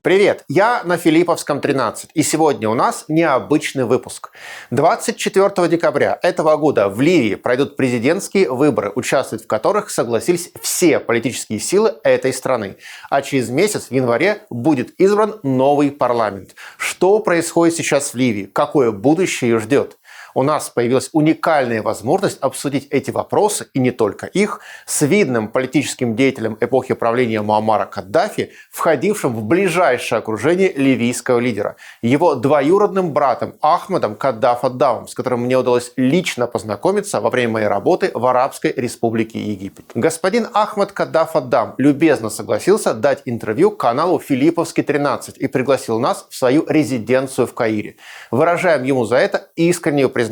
Привет, я на Филипповском 13, и сегодня у нас необычный выпуск. 24 декабря этого года в Ливии пройдут президентские выборы, участвовать в которых согласились все политические силы этой страны. А через месяц, в январе, будет избран новый парламент. Что происходит сейчас в Ливии? Какое будущее ее ждет? У нас появилась уникальная возможность обсудить эти вопросы, и не только их, с видным политическим деятелем эпохи правления Муаммара Каддафи, входившим в ближайшее окружение ливийского лидера, его двоюродным братом Ахмедом Каддаф ад-Даум, с которым мне удалось лично познакомиться во время моей работы в Арабской Республике Египет. Господин Ахмед Каддаф ад-Даум любезно согласился дать интервью каналу Филипповский 13 и пригласил нас в свою резиденцию в Каире. Выражаем ему за это искреннюю признательность.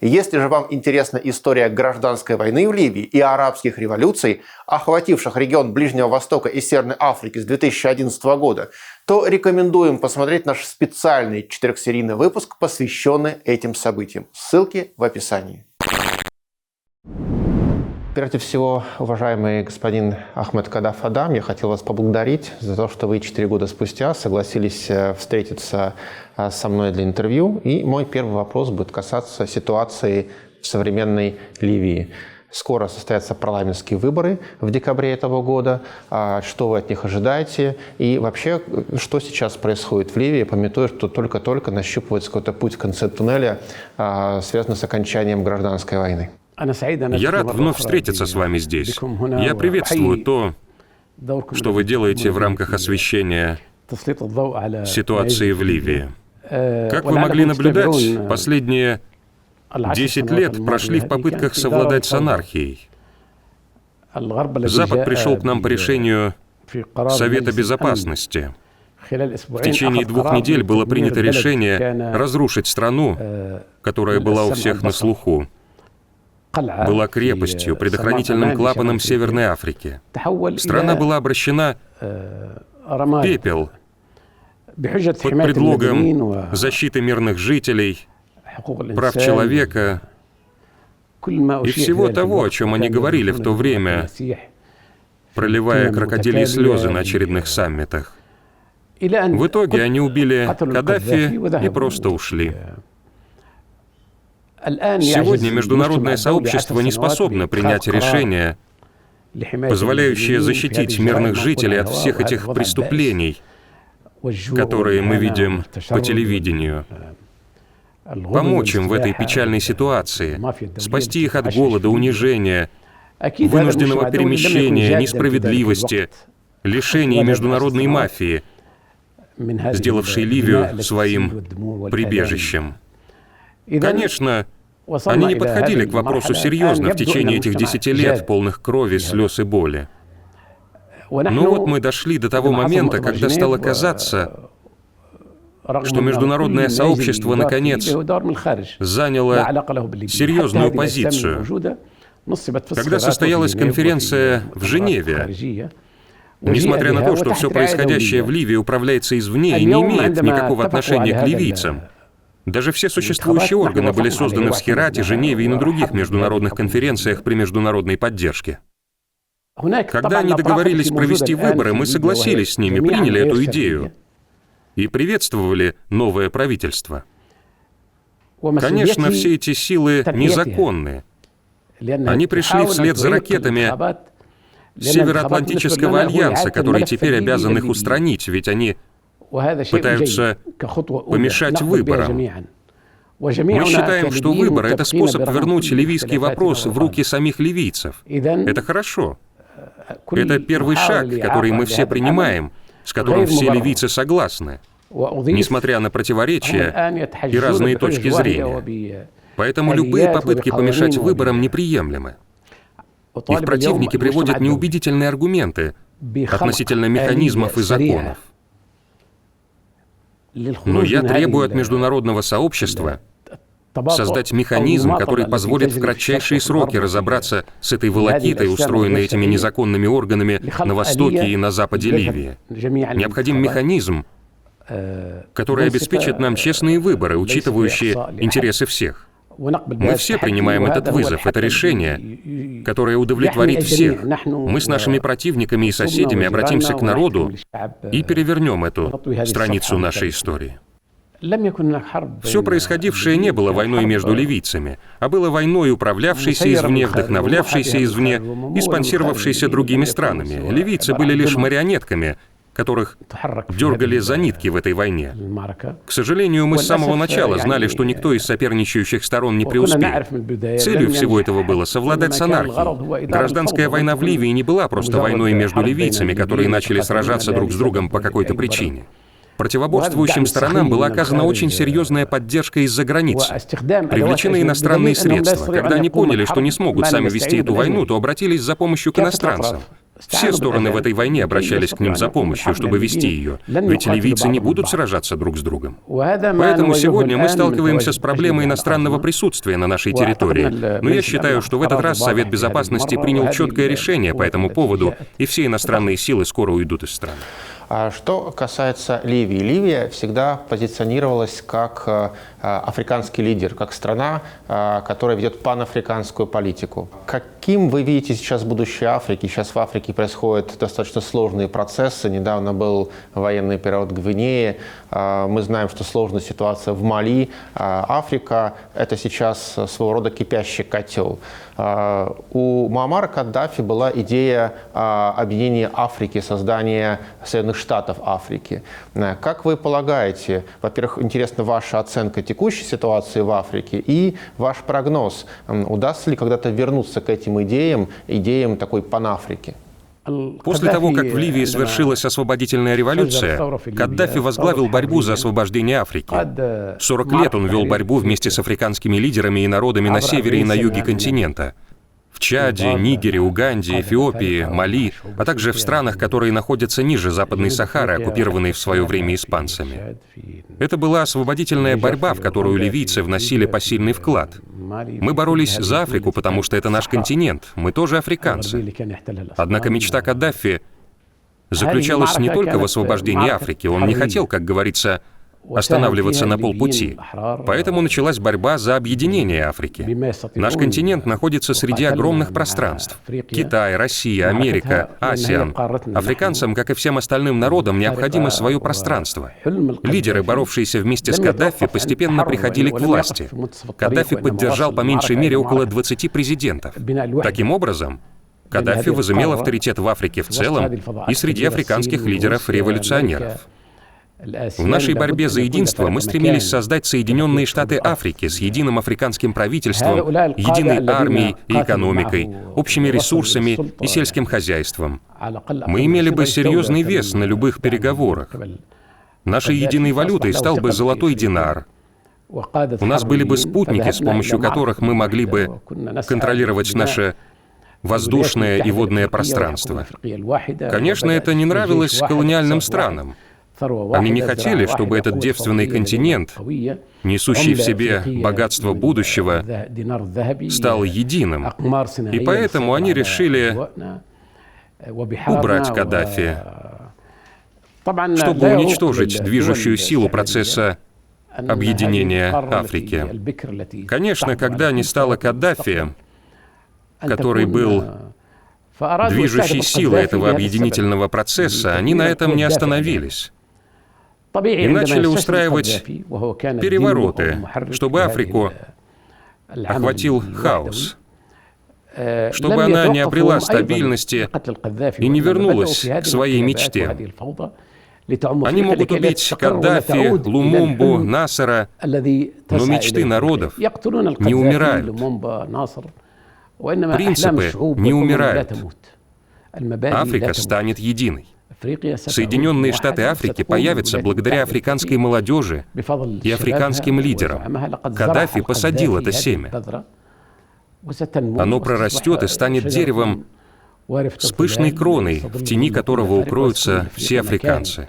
Если же вам интересна история гражданской войны в Ливии и арабских революций, охвативших регион Ближнего Востока и Северной Африки с 2011 года, то рекомендуем посмотреть наш специальный 4-серийный выпуск, посвященный этим событиям. Ссылки в описании. Прежде всего, уважаемый господин Ахмед Каддаф ад-Даум, я хотел вас поблагодарить за то, что вы 4 года спустя согласились встретиться со мной для интервью. И мой первый вопрос будет касаться ситуации в современной Ливии. Скоро состоятся парламентские выборы в декабре этого года. Что вы от них ожидаете? И вообще, что сейчас происходит в Ливии, памятуя, что только-только нащупывается какой-то путь в конце туннеля, связанный с окончанием гражданской войны? Я рад вновь встретиться с вами здесь. Я приветствую то, что вы делаете в рамках освещения ситуации в Ливии. Как вы могли наблюдать, последние 10 лет прошли в попытках совладать с анархией. Запад пришел к нам по решению Совета Безопасности. В течение 2 недель было принято решение разрушить страну, которая была у всех на слуху, была крепостью, предохранительным клапаном Северной Африки. Страна была обращена в пепел под предлогом защиты мирных жителей, прав человека и всего того, о чем они говорили в то время, проливая крокодильи слезы на очередных саммитах. В итоге они убили Каддафи и просто ушли. Сегодня международное сообщество не способно принять решение, позволяющее защитить мирных жителей от всех этих преступлений, которые мы видим по телевидению. Помочь им в этой печальной ситуации, спасти их от голода, унижения, вынужденного перемещения, несправедливости, лишений международной мафии, сделавшей Ливию своим прибежищем. Конечно, они не подходили к вопросу серьезно в течение этих 10 лет, полных крови, слез и боли. Но вот мы дошли до того момента, когда стало казаться, что международное сообщество, наконец, заняло серьезную позицию. Когда состоялась конференция в Женеве, несмотря на то, что все происходящее в Ливии управляется извне и не имеет никакого отношения к ливийцам, даже все существующие органы были созданы в Схирате, Женеве и на других международных конференциях при международной поддержке. Когда они договорились провести выборы, мы согласились с ними, приняли эту идею и приветствовали новое правительство. Конечно, все эти силы незаконны. Они пришли вслед за ракетами Североатлантического альянса, который теперь обязан их устранить, ведь они пытаются помешать выборам. Мы считаем, что выборы — это способ вернуть ливийский вопрос в руки самих ливийцев. Это хорошо. Это первый шаг, который мы все принимаем, с которым все ливийцы согласны, несмотря на противоречия и разные точки зрения. Поэтому любые попытки помешать выборам неприемлемы. Их противники приводят неубедительные аргументы относительно механизмов и законов. Но я требую от международного сообщества создать механизм, который позволит в кратчайшие сроки разобраться с этой волокитой, устроенной этими незаконными органами на востоке и на западе Ливии. Необходим механизм, который обеспечит нам честные выборы, учитывающие интересы всех. Мы все принимаем этот вызов, это решение, которое удовлетворит всех. Мы с нашими противниками и соседями обратимся к народу и перевернем эту страницу нашей истории. Все происходившее не было войной между ливийцами, а было войной, управлявшейся извне, вдохновлявшейся извне и спонсировавшейся другими странами. Ливийцы были лишь марионетками, которых дергали за нитки в этой войне. К сожалению, мы с самого начала знали, что никто из соперничающих сторон не преуспеет. Целью всего этого было совладать с анархией. Гражданская война в Ливии не была просто войной между ливийцами, которые начали сражаться друг с другом по какой-то причине. Противоборствующим сторонам была оказана очень серьезная поддержка из-за границы. Привлечены иностранные средства. Когда они поняли, что не смогут сами вести эту войну, то обратились за помощью к иностранцам. Все стороны в этой войне обращались к ним за помощью, чтобы вести ее, ведь ливийцы не будут сражаться друг с другом. Поэтому сегодня мы сталкиваемся с проблемой иностранного присутствия на нашей территории. Но я считаю, что в этот раз Совет Безопасности принял четкое решение по этому поводу, и все иностранные силы скоро уйдут из страны. Что касается Ливии, Ливия всегда позиционировалась как африканский лидер, как страна, которая ведет панафриканскую политику. Каким вы видите сейчас будущее Африки? Сейчас в Африке происходят достаточно сложные процессы. Недавно был военный период в Гвинее. Мы знаем, что сложная ситуация в Мали. Африка – это сейчас своего рода кипящий котел. У Муаммара Каддафи была идея объединения Африки, создания Соединенных Штатов Африки. Как вы полагаете, во-первых, интересна ваша оценка текущей ситуации в Африке и ваш прогноз, удастся ли когда-то вернуться к этим идеям такой панафрики? После того, как в Ливии свершилась освободительная революция, Каддафи возглавил борьбу за освобождение Африки. 40 лет он вел борьбу вместе с африканскими лидерами и народами на севере и на юге континента. В Чаде, Нигере, Уганде, Эфиопии, Мали, а также в странах, которые находятся ниже Западной Сахары, оккупированной в свое время испанцами. Это была освободительная борьба, в которую ливийцы вносили посильный вклад. Мы боролись за Африку, потому что это наш континент, мы тоже африканцы. Однако мечта Каддафи заключалась не только в освобождении Африки, он не хотел, как говорится, останавливаться на полпути. Поэтому началась борьба за объединение Африки. Наш континент находится среди огромных пространств. Китай, Россия, Америка, АСЕАН. Африканцам, как и всем остальным народам, необходимо свое пространство. Лидеры, боровшиеся вместе с Каддафи, постепенно приходили к власти. Каддафи поддержал по меньшей мере около 20 президентов. Таким образом, Каддафи возымел авторитет в Африке в целом и среди африканских лидеров-революционеров. В нашей борьбе за единство мы стремились создать Соединенные Штаты Африки с единым африканским правительством, единой армией и экономикой, общими ресурсами и сельским хозяйством. Мы имели бы серьезный вес на любых переговорах. Нашей единой валютой стал бы золотой динар. У нас были бы спутники, с помощью которых мы могли бы контролировать наше воздушное и водное пространство. Конечно, это не нравилось колониальным странам. Они не хотели, чтобы этот девственный континент, несущий в себе богатство будущего, стал единым. И поэтому они решили убрать Каддафи, чтобы уничтожить движущую силу процесса объединения Африки. Конечно, когда не стало Каддафи, который был движущей силой этого объединительного процесса, они на этом не остановились. И начали устраивать перевороты, чтобы Африку охватил хаос, чтобы она не обрела стабильности и не вернулась к своей мечте. Они могут убить Каддафи, Лумумбу, Насера, но мечты народов не умирают. Принципы не умирают. Африка станет единой. Соединенные Штаты Африки появятся благодаря африканской молодежи и африканским лидерам. Каддафи посадил это семя. Оно прорастет и станет деревом с пышной кроной, в тени которого укроются все африканцы.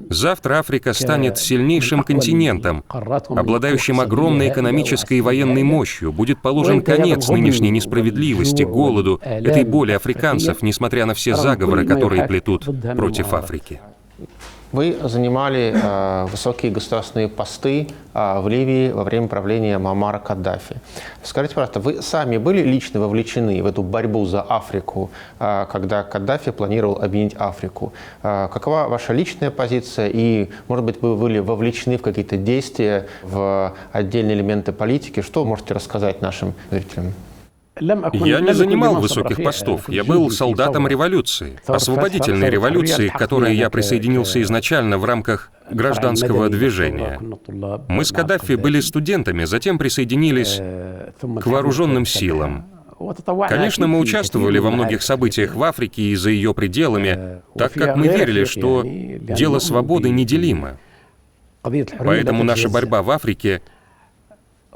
Завтра Африка станет сильнейшим континентом, обладающим огромной экономической и военной мощью. Будет положен конец нынешней несправедливости, голоду, этой боли африканцев, несмотря на все заговоры, которые плетут против Африки. Вы занимали высокие государственные посты в Ливии во время правления Муаммара Каддафи. Скажите, пожалуйста, вы сами были лично вовлечены в эту борьбу за Африку, когда Каддафи планировал объединить Африку? Какова ваша личная позиция и, может быть, вы были вовлечены в какие-то действия, в отдельные элементы политики? Что вы можете рассказать нашим зрителям? Я не занимал высоких постов. Я был солдатом революции, освободительной революции, к которой я присоединился изначально в рамках гражданского движения. Мы с Каддафи были студентами, затем присоединились к вооруженным силам. Конечно, мы участвовали во многих событиях в Африке и за ее пределами, так как мы верили, что дело свободы неделимо. Поэтому наша борьба в Африке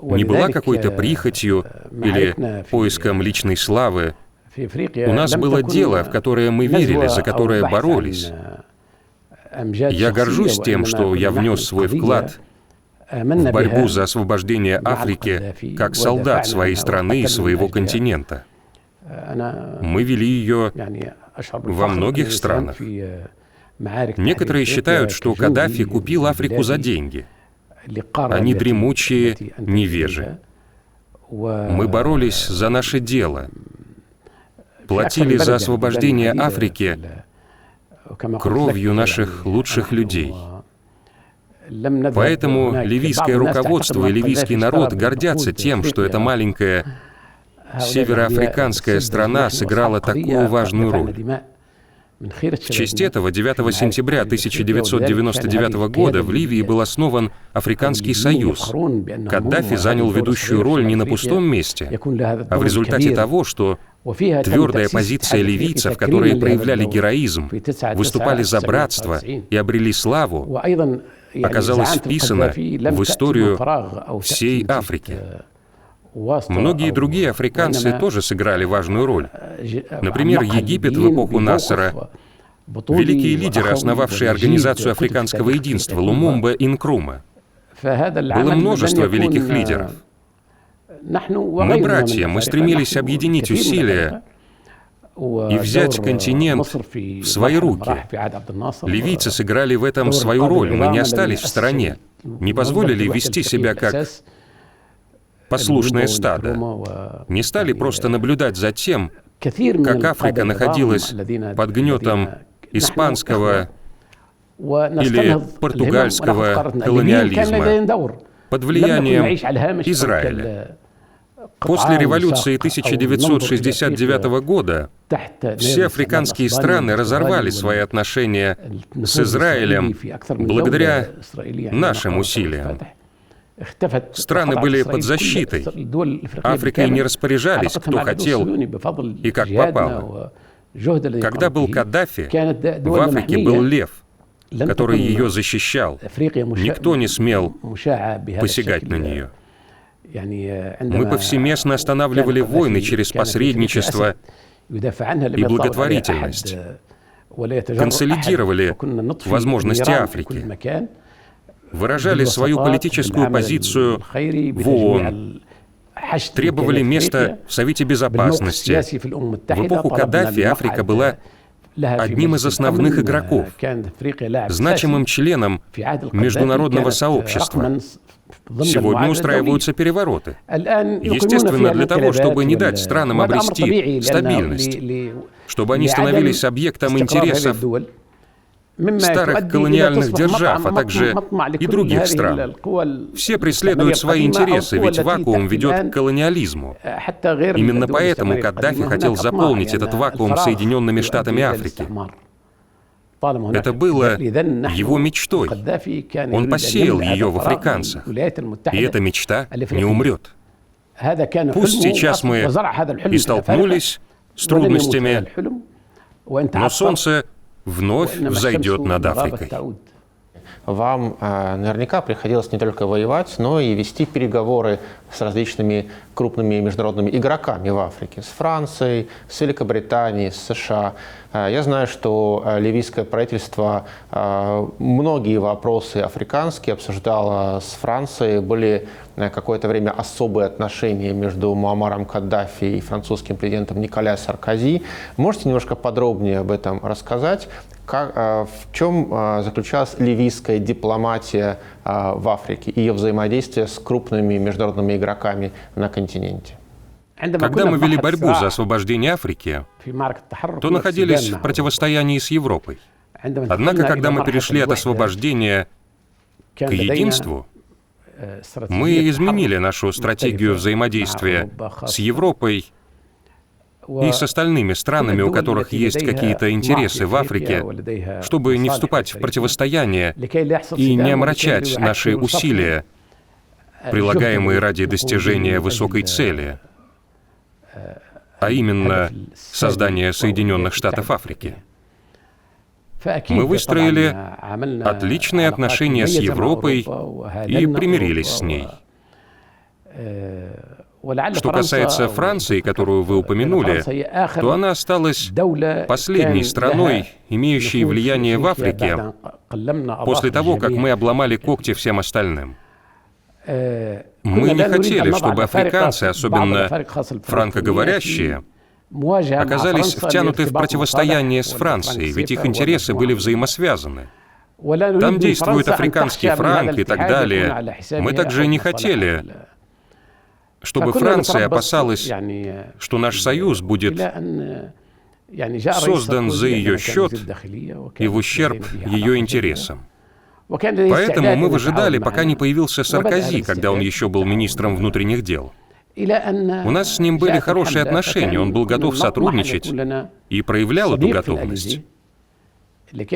не была какой-то прихотью или поиском личной славы. У нас было дело, в которое мы верили, за которое боролись. Я горжусь тем, что я внес свой вклад в борьбу за освобождение Африки как солдат своей страны и своего континента. Мы вели ее во многих странах. Некоторые считают, что Каддафи купил Африку за деньги. Они дремучие невежи. Мы боролись за наше дело, платили за освобождение Африки кровью наших лучших людей. Поэтому ливийское руководство и ливийский народ гордятся тем, что эта маленькая североафриканская страна сыграла такую важную роль. В честь этого 9 сентября 1999 года в Ливии был основан Африканский союз. Каддафи занял ведущую роль не на пустом месте, а в результате того, что твердая позиция ливийцев, которые проявляли героизм, выступали за братство и обрели славу, оказалась вписана в историю всей Африки. Многие другие африканцы тоже сыграли важную роль. Например, Египет в эпоху Насера, великие лидеры, основавшие Организацию Африканского единства Лумумба и Нкрума. Было множество великих лидеров. Мы братья, мы стремились объединить усилия и взять континент в свои руки. Ливийцы сыграли в этом свою роль, мы не остались в стороне, не позволили вести себя как послушное стадо, не стали просто наблюдать за тем, как Африка находилась под гнетом испанского или португальского колониализма, под влиянием Израиля. После революции 1969 года все африканские страны разорвали свои отношения с Израилем благодаря нашим усилиям. Страны были под защитой. Африкой не распоряжались, кто хотел и как попало. Когда был Каддафи, в Африке был лев, который ее защищал. Никто не смел посягать на нее. Мы повсеместно останавливали войны через посредничество и благотворительность, консолидировали возможности Африки, выражали свою политическую позицию в ООН, требовали места в Совете Безопасности. В эпоху Каддафи Африка была одним из основных игроков, значимым членом международного сообщества. Сегодня устраиваются перевороты. Естественно, для того, чтобы не дать странам обрести стабильность, чтобы они становились объектом интересов старых колониальных держав, а также и других стран. Все преследуют свои интересы, ведь вакуум ведет к колониализму. Именно поэтому Каддафи хотел заполнить этот вакуум Соединенными Штатами Африки. Это было его мечтой. Он посеял ее в африканцах. И эта мечта не умрет. Пусть сейчас мы и столкнулись с трудностями, но солнце вновь взойдет над Африкой. Вам наверняка приходилось не только воевать, но и вести переговоры с различными крупными международными игроками в Африке, с Францией, с Великобританией, с США. Я знаю, что ливийское правительство многие вопросы африканские обсуждало с Францией. Были какое-то время особые отношения между Муаммаром Каддафи и французским президентом Николя Саркози. Можете немножко подробнее об этом рассказать? В чем заключалась ливийская дипломатия в Африке и ее взаимодействие с крупными международными игроками на континенте? Когда мы вели борьбу за освобождение Африки, то находились в противостоянии с Европой. Однако, когда мы перешли от освобождения к единству, мы изменили нашу стратегию взаимодействия с Европой и с остальными странами, у которых есть какие-то интересы в Африке, чтобы не вступать в противостояние и не омрачать наши усилия, прилагаемые ради достижения высокой цели, а именно создание Соединенных Штатов Африки. Мы выстроили отличные отношения с Европой и примирились с ней. Что касается Франции, которую вы упомянули, то она осталась последней страной, имеющей влияние в Африке, после того, как мы обломали когти всем остальным. Мы не хотели, чтобы африканцы, особенно франкоговорящие, оказались втянуты в противостояние с Францией, ведь их интересы были взаимосвязаны. Там действует африканский франк и так далее. Мы также не хотели, чтобы Франция опасалась, что наш союз будет создан за ее счет и в ущерб ее интересам. Поэтому мы выжидали, пока не появился Саркози, когда он еще был министром внутренних дел. У нас с ним были хорошие отношения, он был готов сотрудничать и проявлял эту готовность.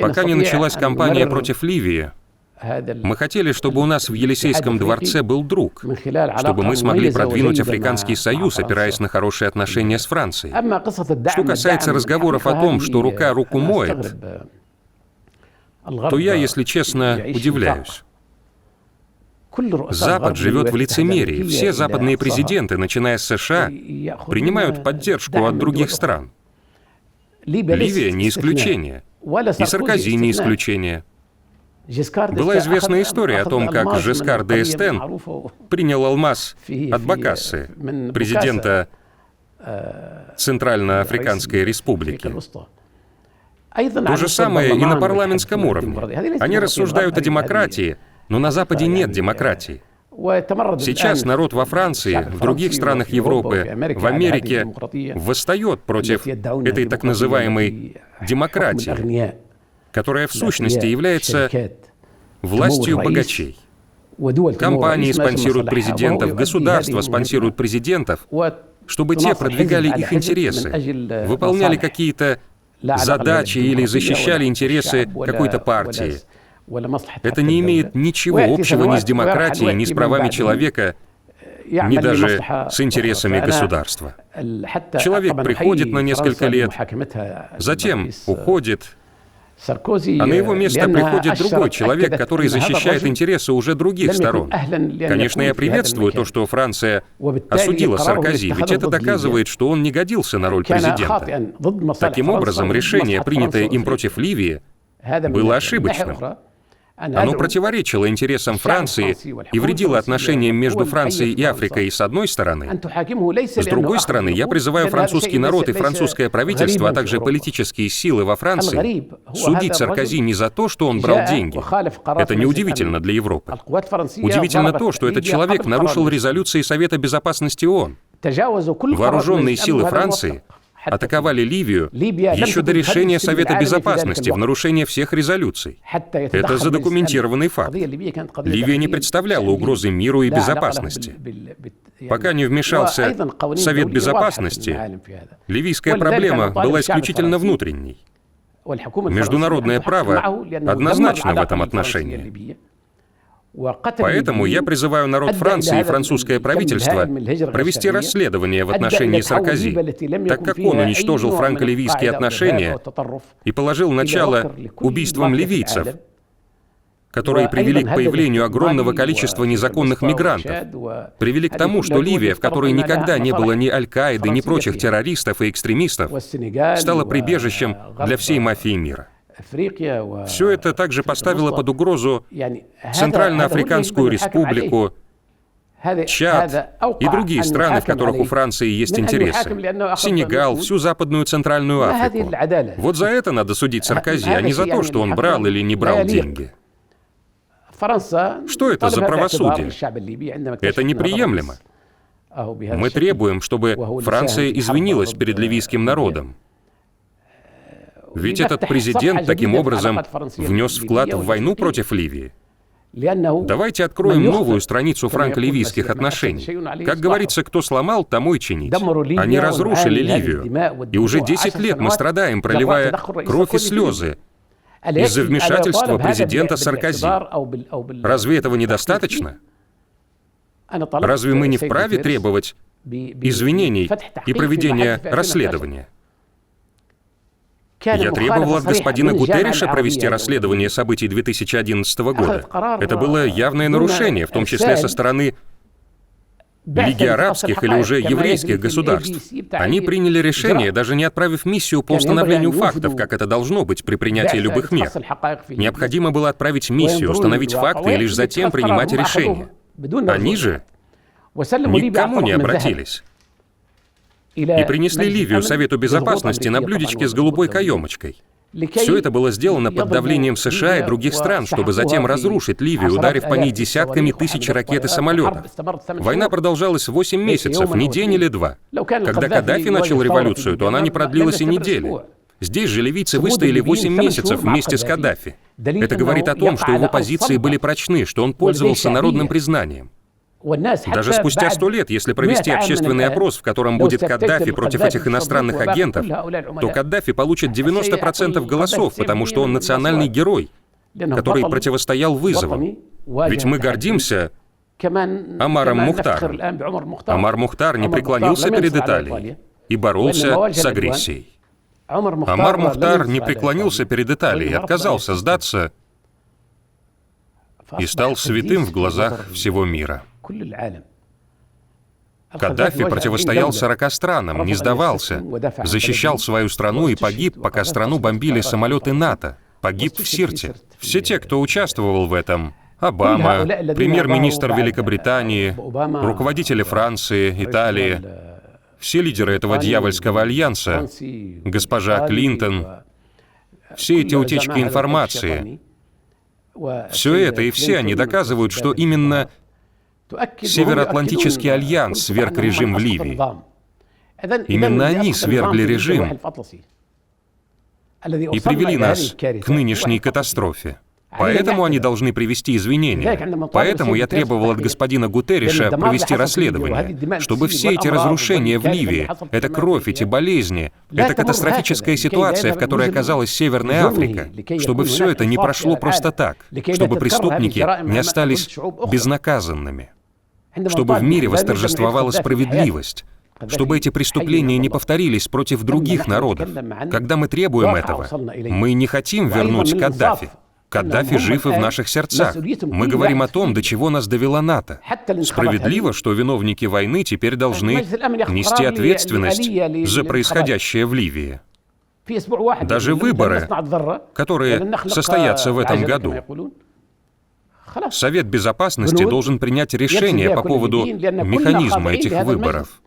Пока не началась кампания против Ливии, мы хотели, чтобы у нас в Елисейском дворце был друг, чтобы мы смогли продвинуть Африканский союз, опираясь на хорошие отношения с Францией. Что касается разговоров о том, что рука руку моет, то я, если честно, удивляюсь. Запад живет в лицемерии. Все западные президенты, начиная с США, принимают поддержку от других стран. Ливия не исключение. И Саркози не исключение. Была известная история о том, как Жескар д'Эстен принял алмаз от Бокассы, президента Центральноафриканской Республики. То же самое и на парламентском уровне. Они рассуждают о демократии, но на Западе нет демократии. Сейчас народ во Франции, в других странах Европы, в Америке восстает против этой так называемой демократии, которая в сущности является властью богачей. Компании спонсируют президентов, государства спонсируют президентов, чтобы те продвигали их интересы, выполняли какие-то задачи или защищали интересы какой-то партии. Это не имеет ничего общего ни с демократией, ни с правами человека, ни даже с интересами государства. Человек приходит на несколько лет, затем уходит, а на его место приходит другой человек, который защищает интересы уже других сторон. Конечно, я приветствую то, что Франция осудила Саркози, ведь это доказывает, что он не годился на роль президента. Таким образом, решение, принятое им против Ливии, было ошибочным. Оно противоречило интересам Франции и вредило отношениям между Францией и Африкой с одной стороны. С другой стороны, я призываю французский народ и французское правительство, а также политические силы во Франции судить Саркози не за то, что он брал деньги. Это неудивительно для Европы. Удивительно то, что этот человек нарушил резолюции Совета Безопасности ООН. Вооруженные силы Франции атаковали Ливию еще до решения Совета Безопасности в нарушение всех резолюций. Это задокументированный факт. Ливия не представляла угрозы миру и безопасности. Пока не вмешался Совет Безопасности, ливийская проблема была исключительно внутренней. Международное право однозначно в этом отношении. Поэтому я призываю народ Франции и французское правительство провести расследование в отношении Саркози, так как он уничтожил франко-ливийские отношения и положил начало убийствам ливийцев, которые привели к появлению огромного количества незаконных мигрантов, привели к тому, что Ливия, в которой никогда не было ни Аль-Каиды, ни прочих террористов и экстремистов, стала прибежищем для всей мафии мира. Все это также поставило под угрозу Центральноафриканскую республику, Чад и другие страны, в которых у Франции есть интересы. Сенегал, всю Западную Центральную Африку. Вот за это надо судить Саркози, а не за то, что он брал или не брал деньги. Что это за правосудие? Это неприемлемо. Мы требуем, чтобы Франция извинилась перед ливийским народом. Ведь этот президент таким образом внес вклад в войну против Ливии. Давайте откроем новую страницу франко-ливийских отношений. Как говорится, кто сломал, тому и чинить. Они разрушили Ливию. И уже 10 лет мы страдаем, проливая кровь и слезы из-за вмешательства президента Саркози. Разве этого недостаточно? Разве мы не вправе требовать извинений и проведения расследования? Я требовал от господина Гутерриша провести расследование событий 2011 года. Это было явное нарушение, в том числе со стороны Лиги арабских или уже еврейских государств. Они приняли решение, даже не отправив миссию по установлению фактов, как это должно быть при принятии любых мер. Необходимо было отправить миссию, установить факты и лишь затем принимать решение. Они же ни к кому не обратились. И принесли Ливию Совету Безопасности на блюдечке с голубой каемочкой. Все это было сделано под давлением США и других стран, чтобы затем разрушить Ливию, ударив по ней десятками тысяч ракет и самолетов. Война продолжалась 8 месяцев, не день или два. Когда Каддафи начал революцию, то она не продлилась и недели. Здесь же ливийцы выстояли 8 месяцев вместе с Каддафи. Это говорит о том, что его позиции были прочны, что он пользовался народным признанием. Даже спустя 100 лет, если провести общественный опрос, в котором будет Каддафи против этих иностранных агентов, то Каддафи получит 90% голосов, потому что он национальный герой, который противостоял вызовам. Ведь мы гордимся Омаром Мухтаром. Омар Мухтар не преклонился перед Италией и боролся с агрессией. Омар Мухтар не преклонился перед Италией, отказался сдаться и стал святым в глазах всего мира. Каддафи противостоял 40 странам, не сдавался, защищал свою страну и погиб, пока страну бомбили самолеты НАТО. Погиб в Сирте. Все те, кто участвовал в этом: Обама, премьер-министр Великобритании, руководители Франции, Италии, все лидеры этого дьявольского альянса, госпожа Клинтон, все эти утечки информации, все это и все они доказывают, что именно Североатлантический альянс сверг режим в Ливии. Именно они свергли режим и привели нас к нынешней катастрофе. Поэтому они должны привести извинения. Поэтому я требовал от господина Гутерриша провести расследование, чтобы все эти разрушения в Ливии, эта кровь, эти болезни, эта катастрофическая ситуация, в которой оказалась Северная Африка, чтобы все это не прошло просто так, чтобы преступники не остались безнаказанными, чтобы в мире восторжествовала справедливость, чтобы эти преступления не повторились против других народов. Когда мы требуем этого, мы не хотим вернуть Каддафи. Каддафи жив и в наших сердцах. Мы говорим о том, до чего нас довела НАТО. Справедливо, что виновники войны теперь должны нести ответственность за происходящее в Ливии. Даже выборы, которые состоятся в этом году, Совет Безопасности должен принять решение по поводу механизма этих выборов.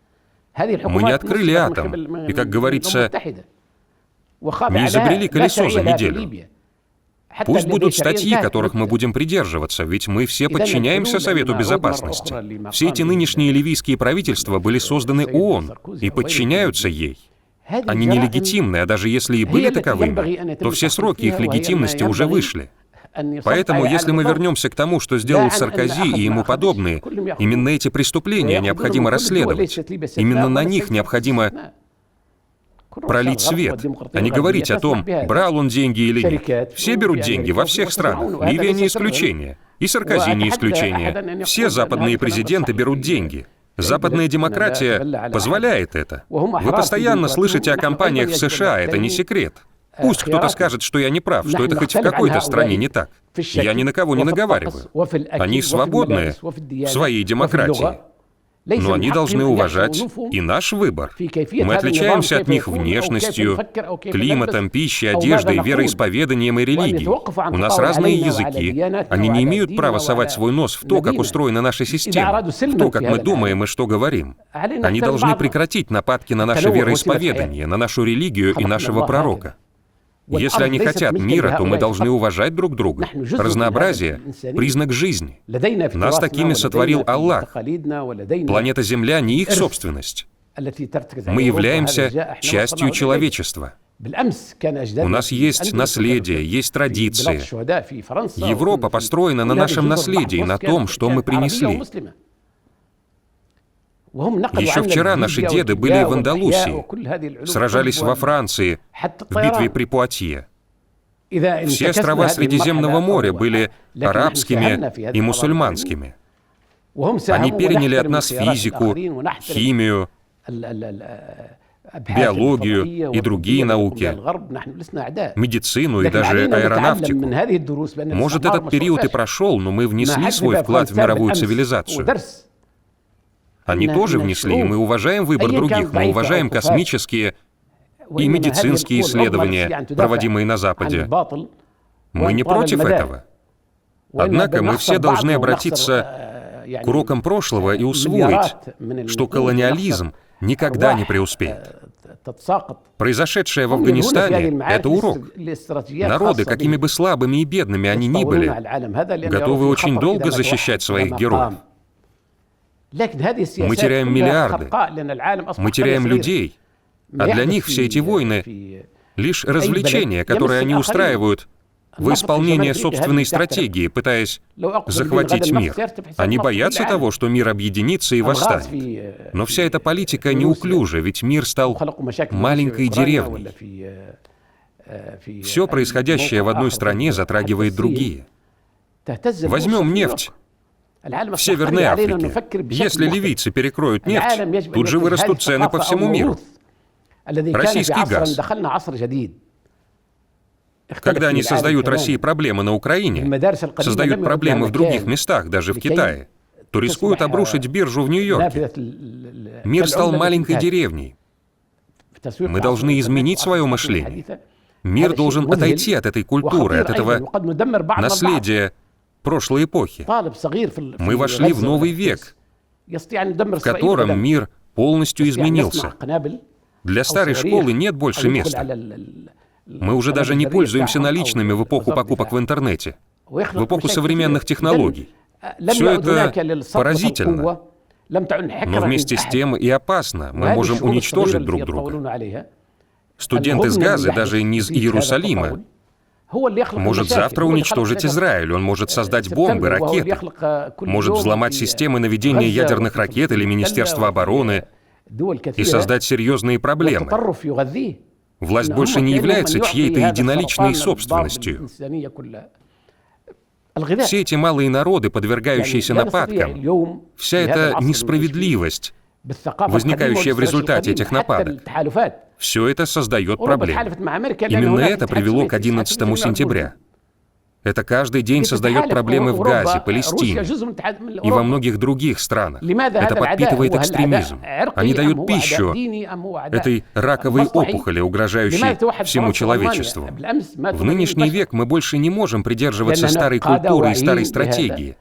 Мы не открыли атом, и, как говорится, не изобрели колесо за неделю. Пусть будут статьи, которых мы будем придерживаться, ведь мы все подчиняемся Совету Безопасности. Все эти нынешние ливийские правительства были созданы ООН и подчиняются ей. Они нелегитимны, а даже если и были таковыми, то все сроки их легитимности уже вышли. Поэтому, если мы вернемся к тому, что сделал Саркози и ему подобные, именно эти преступления необходимо расследовать. Именно на них необходимо пролить свет, а не говорить о том, брал он деньги или нет. Все берут деньги во всех странах. Ливия не исключение. И Саркози не исключение. Все западные президенты берут деньги. Западная демократия позволяет это. Вы постоянно слышите о кампаниях в США, это не секрет. Пусть кто-то скажет, что я не прав, что это хоть в какой-то стране не так. Я ни на кого не наговариваю. Они свободны в своей демократии. Но они должны уважать и наш выбор. Мы отличаемся от них внешностью, климатом, пищей, одеждой, вероисповеданием и религией. У нас разные языки. Они не имеют права совать свой нос в то, как устроена наша система, в то, как мы думаем и что говорим. Они должны прекратить нападки на наше вероисповедание, на нашу религию и нашего пророка. Если они хотят мира, то мы должны уважать друг друга. Разнообразие — признак жизни. Нас такими сотворил Аллах. Планета Земля не их собственность. Мы являемся частью человечества. У нас есть наследие, есть традиции. Европа построена на нашем наследии, на том, что мы принесли. Еще вчера наши деды были в Андалусии, сражались во Франции, в битве при Пуатье. Все острова Средиземного моря были арабскими и мусульманскими. Они переняли от нас физику, химию, биологию и другие науки, медицину и даже аэронавтику. Может, этот период и прошел, но мы внесли свой вклад в мировую цивилизацию. Они тоже внесли, и мы уважаем выбор других, мы уважаем космические и медицинские исследования, проводимые на Западе. Мы не против этого. Однако мы все должны обратиться к урокам прошлого и усвоить, что колониализм никогда не преуспеет. Произошедшее в Афганистане — это урок. Народы, какими бы слабыми и бедными они ни были, готовы очень долго защищать своих героев. Мы теряем миллиарды, мы теряем людей, а для них все эти войны — лишь развлечения, которые они устраивают в исполнение собственной стратегии, пытаясь захватить мир. Они боятся того, что мир объединится и восстанет. Но вся эта политика неуклюжа, ведь мир стал маленькой деревней. Все происходящее в одной стране затрагивает другие. Возьмем нефть в Северной Африке. Если ливийцы перекроют нефть, тут же вырастут цены по всему миру. Российский газ. Когда они создают России проблемы на Украине, создают проблемы в других местах, даже в Китае, то рискуют обрушить биржу в Нью-Йорке. Мир стал маленькой деревней. Мы должны изменить свое мышление. Мир должен отойти от этой культуры, от этого наследия прошлой эпохи. Мы вошли в новый век, в котором мир полностью изменился. Для старой школы нет больше места. Мы уже даже не пользуемся наличными в эпоху покупок в интернете, в эпоху современных технологий. Все это поразительно, но вместе с тем и опасно. Мы можем уничтожить друг друга. Студент из Газы, даже не из Иерусалима, может завтра уничтожить Израиль, он может создать бомбы, ракеты, может взломать системы наведения ядерных ракет или Министерство обороны и создать серьезные проблемы. Власть больше не является чьей-то единоличной собственностью. Все эти малые народы, подвергающиеся нападкам, вся эта несправедливость, возникающая в результате этих нападок, все это создает проблемы. Именно это привело к 11 сентября. Это каждый день создает проблемы в Газе, Палестине и во многих других странах. Это подпитывает экстремизм. Они дают пищу этой раковой опухоли, угрожающей всему человечеству. В нынешний век мы больше не можем придерживаться старой культуры и старой стратегии.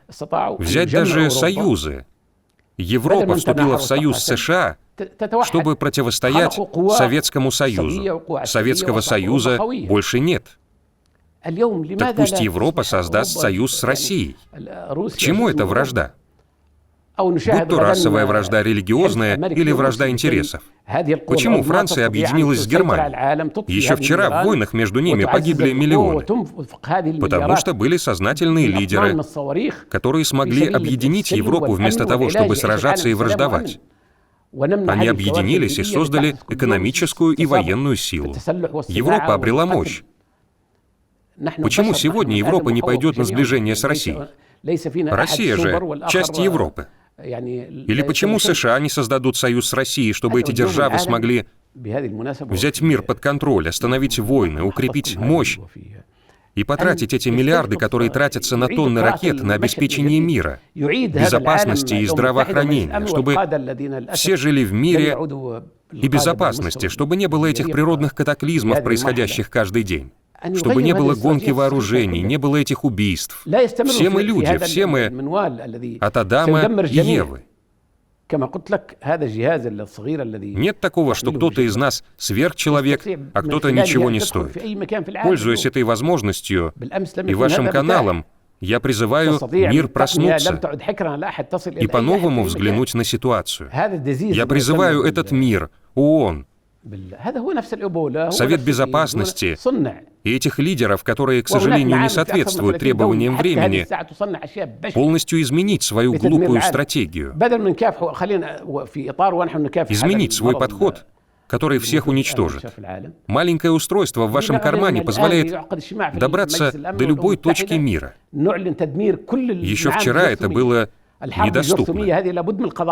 Взять даже союзы. Европа вступила в союз с США, чтобы противостоять Советскому Союзу. Советского Союза больше нет. Так пусть Европа создаст союз с Россией. К чему эта вражда? Будь то расовая вражда, религиозная или вражда интересов. Почему Франция объединилась с Германией? Еще вчера в войнах между ними погибли миллионы. Потому что были сознательные лидеры, которые смогли объединить Европу вместо того, чтобы сражаться и враждовать. Они объединились и создали экономическую и военную силу. Европа обрела мощь. Почему сегодня Европа не пойдет на сближение с Россией? Россия же — часть Европы. Или почему США не создадут союз с Россией, чтобы эти державы смогли взять мир под контроль, остановить войны, укрепить мощь и потратить эти миллиарды, которые тратятся на тонны ракет, на обеспечение мира, безопасности и здравоохранения, чтобы все жили в мире и безопасности, чтобы не было этих природных катаклизмов, происходящих каждый день, чтобы не было гонки вооружений, не было этих убийств. Все мы люди, все мы от Адама и Евы. Нет такого, что кто-то из нас сверхчеловек, а кто-то ничего не стоит. Пользуясь этой возможностью и вашим каналом, я призываю мир проснуться и по-новому взглянуть на ситуацию. Я призываю этот мир, ООН, Совет Безопасности и этих лидеров, которые, к сожалению, не соответствуют требованиям времени, полностью изменить свою глупую стратегию, изменить свой подход, который всех уничтожит. Маленькое устройство в вашем кармане позволяет добраться до любой точки мира. Еще вчера это было недоступно.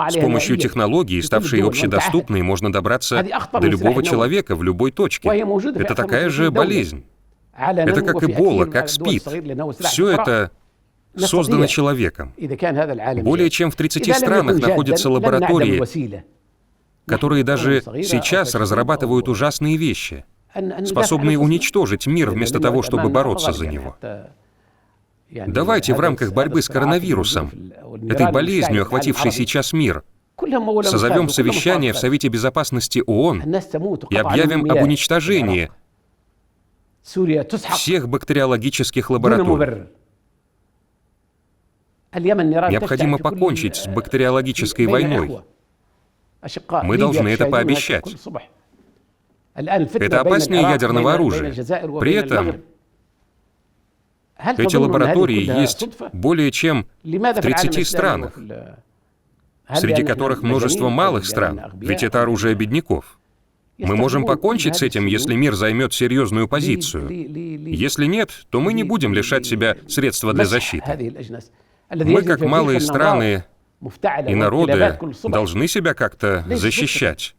С помощью технологий, ставшей общедоступной, можно добраться до любого человека в любой точке. Это такая же болезнь. Это как Эбола, как СПИД. Все это создано человеком. Более чем в 30 странах находятся лаборатории, которые даже сейчас разрабатывают ужасные вещи, способные уничтожить мир вместо того, чтобы бороться за него. Давайте в рамках борьбы с коронавирусом, этой болезнью, охватившей сейчас мир, созовем совещание в Совете Безопасности ООН и объявим об уничтожении всех бактериологических лабораторий. Необходимо покончить с бактериологической войной. Мы должны это пообещать. Это опаснее ядерного оружия. При этом эти лаборатории есть более чем в 30 странах, среди которых множество малых стран, ведь это оружие бедняков. Мы можем покончить с этим, если мир займет серьезную позицию. Если нет, то мы не будем лишать себя средства для защиты. Мы, как малые страны и народы, должны себя как-то защищать,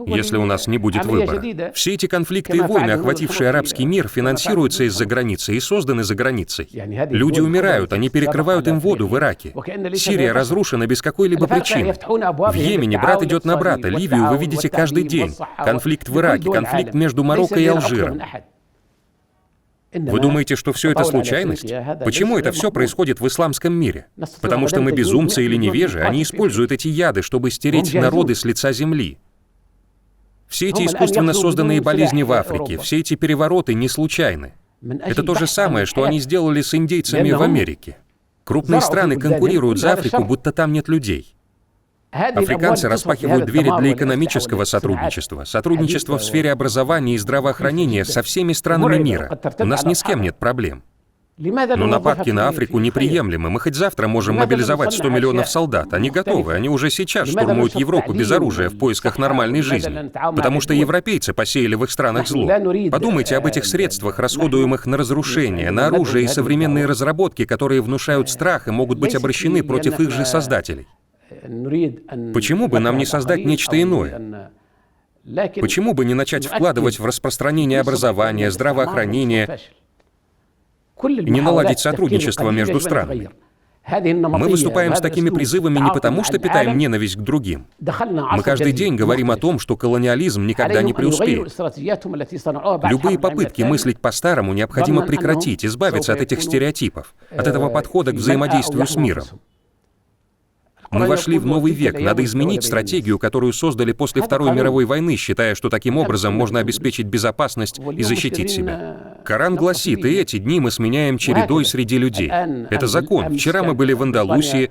если у нас не будет выбора. Все эти конфликты и войны, охватившие арабский мир, финансируются из-за границы и созданы за границей. Люди умирают, они перекрывают им воду в Ираке. Сирия разрушена без какой-либо причины. В Йемене брат идет на брата, Ливию вы видите каждый день. Конфликт в Ираке, конфликт между Марокко и Алжиром. Вы думаете, что все это случайность? Почему это все происходит в исламском мире? Потому что мы безумцы или невежи, они используют эти яды, чтобы стереть народы с лица земли. Все эти искусственно созданные болезни в Африке, все эти перевороты не случайны. Это то же самое, что они сделали с индейцами в Америке. Крупные страны конкурируют за Африку, будто там нет людей. Африканцы распахивают двери для экономического сотрудничества, сотрудничества в сфере образования и здравоохранения со всеми странами мира. У нас ни с кем нет проблем. Но нападки на Африку неприемлемы. Мы хоть завтра можем мобилизовать 100 миллионов солдат. Они готовы. Они уже сейчас штурмуют Европу без оружия в поисках нормальной жизни. Потому что европейцы посеяли в их странах зло. Подумайте об этих средствах, расходуемых на разрушение, на оружие и современные разработки, которые внушают страх и могут быть обращены против их же создателей. Почему бы нам не создать нечто иное? Почему бы не начать вкладывать в распространение образования, здравоохранения, и не наладить сотрудничество между странами? Мы выступаем с такими призывами не потому, что питаем ненависть к другим. Мы каждый день говорим о том, что колониализм никогда не преуспеет. Любые попытки мыслить по-старому необходимо прекратить, избавиться от этих стереотипов, от этого подхода к взаимодействию с миром. Мы вошли в новый век, надо изменить стратегию, которую создали после Второй мировой войны, считая, что таким образом можно обеспечить безопасность и защитить себя. Коран гласит, и эти дни мы сменяем чередой среди людей. Это закон. Вчера мы были в Андалусии,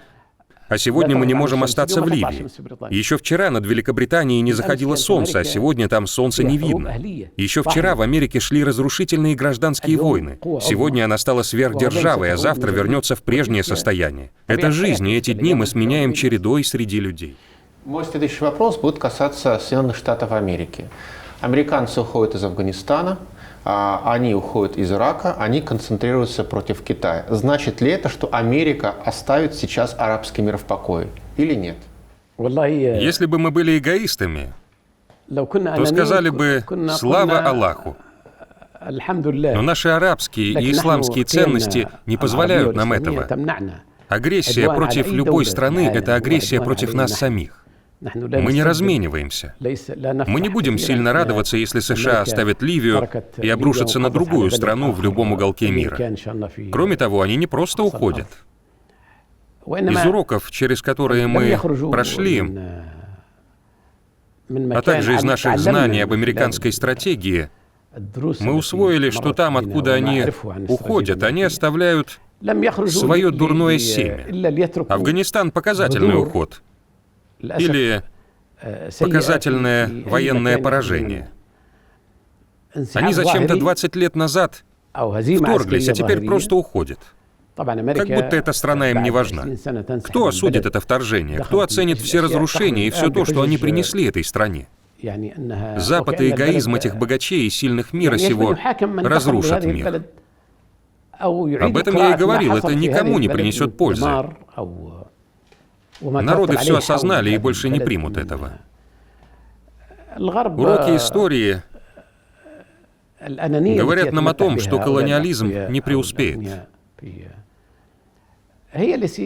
а сегодня мы не можем остаться в Ливии. Еще вчера над Великобританией не заходило солнце, а сегодня там солнца не видно. Еще вчера в Америке шли разрушительные гражданские войны. Сегодня она стала сверхдержавой, а завтра вернется в прежнее состояние. Это жизнь, и эти дни мы сменяем чередой среди людей. Мой следующий вопрос будет касаться Соединенных Штатов Америки. Американцы уходят из Афганистана, они уходят из Ирака, они концентрируются против Китая. Значит ли это, что Америка оставит сейчас арабский мир в покое или нет? Если бы мы были эгоистами, то сказали бы «Слава Аллаху». Но наши арабские и исламские ценности не позволяют нам этого. Агрессия против любой страны — это агрессия против нас самих. Мы не размениваемся. Мы не будем сильно радоваться, если США оставят Ливию и обрушатся на другую страну в любом уголке мира. Кроме того, они не просто уходят. Из уроков, через которые мы прошли, а также из наших знаний об американской стратегии, мы усвоили, что там, откуда они уходят, они оставляют свое дурное семя. Афганистан — показательный уход. Или показательное военное поражение. Они зачем-то 20 лет назад вторглись, а теперь просто уходят. Как будто эта страна им не важна. Кто осудит это вторжение? Кто оценит все разрушения и все то, что они принесли этой стране? Запад и эгоизм этих богачей и сильных мира сего разрушат мир. Об этом я и говорил, это никому не принесет пользы. Народы все осознали и больше не примут этого. Уроки истории говорят нам о том, что колониализм не преуспеет.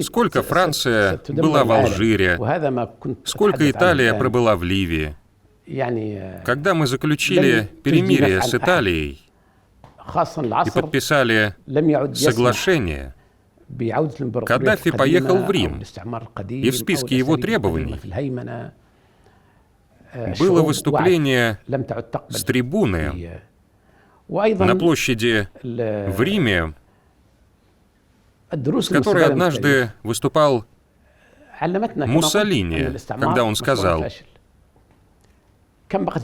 Сколько Франция была в Алжире, сколько Италия пробыла в Ливии. Когда мы заключили перемирие с Италией и подписали соглашение, Каддафи поехал в Рим, и в списке его требований было выступление с трибуны на площади в Риме, с которой однажды выступал Муссолини, когда он сказал: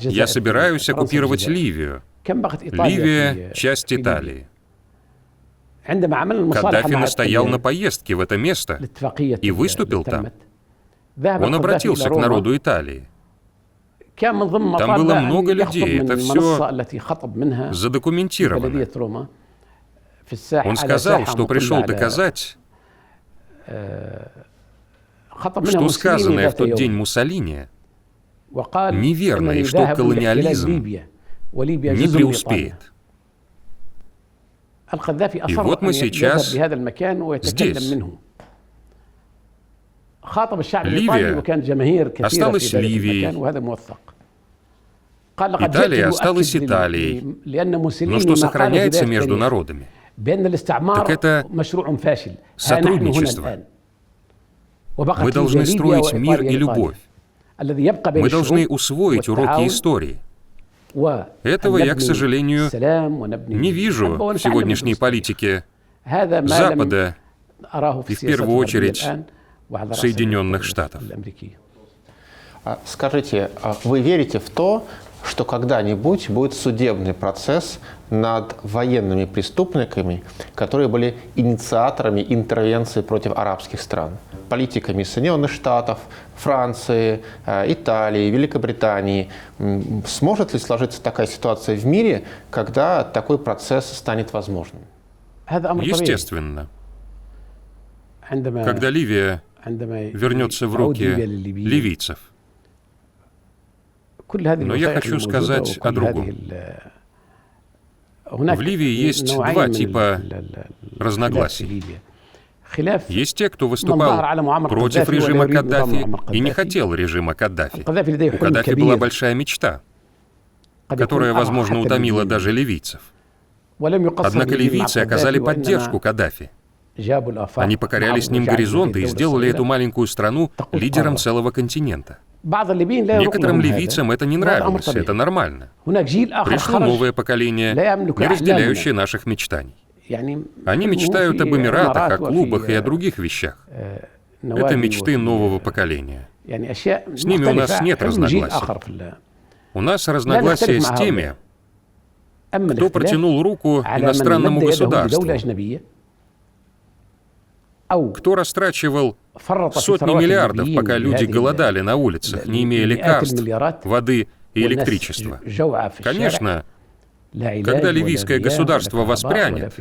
«Я собираюсь оккупировать Ливию. Ливия — часть Италии». Каддафи настоял на поездке в это место и выступил там. Он обратился к народу Италии. Там было много людей, это все задокументировано. Он сказал, что пришел доказать, что сказанное в тот день Муссолини неверно, и что колониализм не преуспеет. И вот мы сейчас здесь. Ливия осталась Ливией, Италия осталась Италией. Но что сохраняется между народами? Так это сотрудничество. Мы должны строить мир и любовь. Мы должны усвоить уроки истории. Этого я, к сожалению, не вижу в сегодняшней политике Запада и, в первую очередь, Соединенных Штатов. Скажите, вы верите в то, что когда-нибудь будет судебный процесс над военными преступниками, которые были инициаторами интервенции против арабских стран? Политиками Соединенных Штатов, Франции, Италии, Великобритании. Сможет ли сложиться такая ситуация в мире, когда такой процесс станет возможным? Естественно. Когда Ливия вернется в руки ливийцев. Но я хочу сказать о другом. В Ливии есть два типа разногласий. Есть те, кто выступал против режима Каддафи и не хотел режима Каддафи. У Каддафи была большая мечта, которая, возможно, утомила даже ливийцев. Однако ливийцы оказали поддержку Каддафи. Они покоряли с ним горизонты и сделали эту маленькую страну лидером целого континента. Некоторым ливийцам это не нравилось, это нормально. Пришло новое поколение, не разделяющее наших мечтаний. Они мечтают об Эмиратах, о клубах и о других вещах. Это мечты нового поколения. С ними у нас нет разногласий. У нас разногласия с теми, кто протянул руку иностранному государству, кто растрачивал сотни миллиардов, пока люди голодали на улицах, не имея лекарств, воды и электричества. Конечно, когда ливийское государство воспрянет,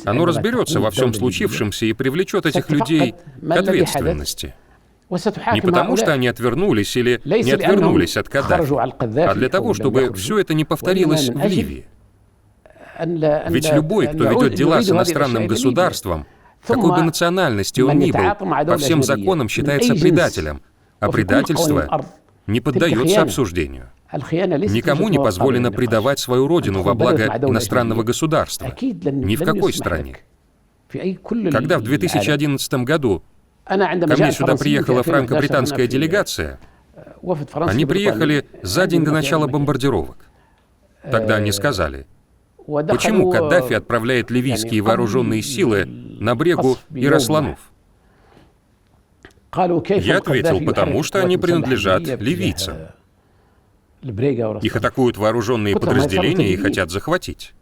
оно разберется во всем случившемся и привлечет этих людей к ответственности. Не потому, что они отвернулись или не отвернулись от Каддафи, а для того, чтобы все это не повторилось в Ливии. Ведь любой, кто ведет дела с иностранным государством, какой бы национальности он ни был, по всем законам считается предателем, а предательство не поддается обсуждению. Никому не позволено предавать свою родину во благо иностранного государства. Ни в какой стране. Когда в 2011 году ко мне сюда приехала франко-британская делегация, они приехали за день до начала бомбардировок. Тогда они сказали: почему Каддафи отправляет ливийские вооруженные силы на брегу Ираслануф? Я ответил: потому что они принадлежат ливийцам. Их атакуют вооруженные подразделения и хотят захватить.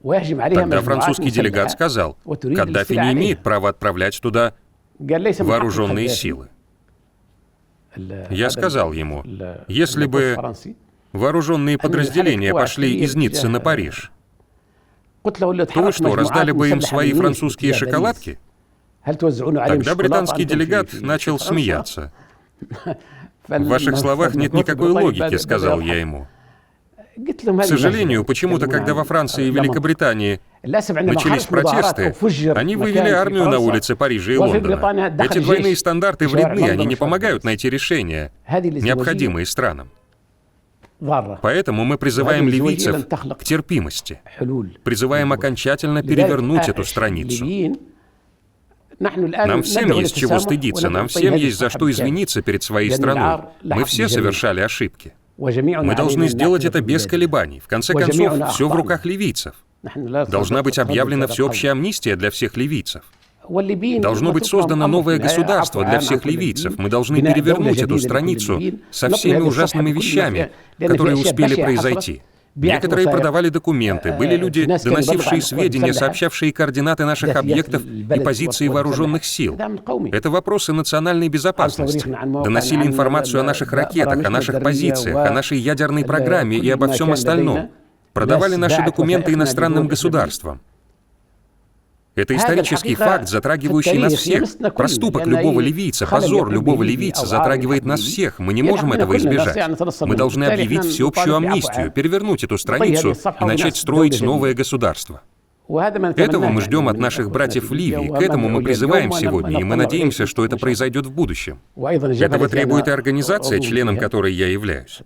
Тогда французский делегат сказал: Каддафи не имеет права отправлять туда вооруженные силы. Я сказал ему: если бы вооруженные подразделения пошли из Ниццы на Париж, то вы что, раздали бы им свои французские шоколадки? Тогда британский делегат начал смеяться. В ваших словах нет никакой логики, сказал я ему. К сожалению, почему-то, когда во Франции и Великобритании начались протесты, они вывели армию на улицы Парижа и Лондона. Эти двойные стандарты вредны, они не помогают найти решения, необходимые странам. Поэтому мы призываем ливийцев к терпимости, призываем окончательно перевернуть эту страницу. Нам всем есть чего стыдиться, нам всем есть за что извиниться перед своей страной. Мы все совершали ошибки. Мы должны сделать это без колебаний. В конце концов, все в руках ливийцев. Должна быть объявлена всеобщая амнистия для всех ливийцев. Должно быть создано новое государство для всех ливийцев. Мы должны перевернуть эту страницу со всеми ужасными вещами, которые успели произойти. Некоторые продавали документы, были люди, доносившие сведения, сообщавшие координаты наших объектов и позиции вооруженных сил. Это вопросы национальной безопасности. Доносили информацию о наших ракетах, о наших позициях, о нашей ядерной программе и обо всем остальном. Продавали наши документы иностранным государствам. Это исторический факт, затрагивающий нас всех. Проступок любого ливийца, позор любого ливийца затрагивает нас всех. Мы не можем этого избежать. Мы должны объявить всеобщую амнистию, перевернуть эту страницу и начать строить новое государство. Этого мы ждем от наших братьев в Ливии, к этому мы призываем сегодня, и мы надеемся, что это произойдет в будущем. Этого требует и организация, членом которой я являюсь.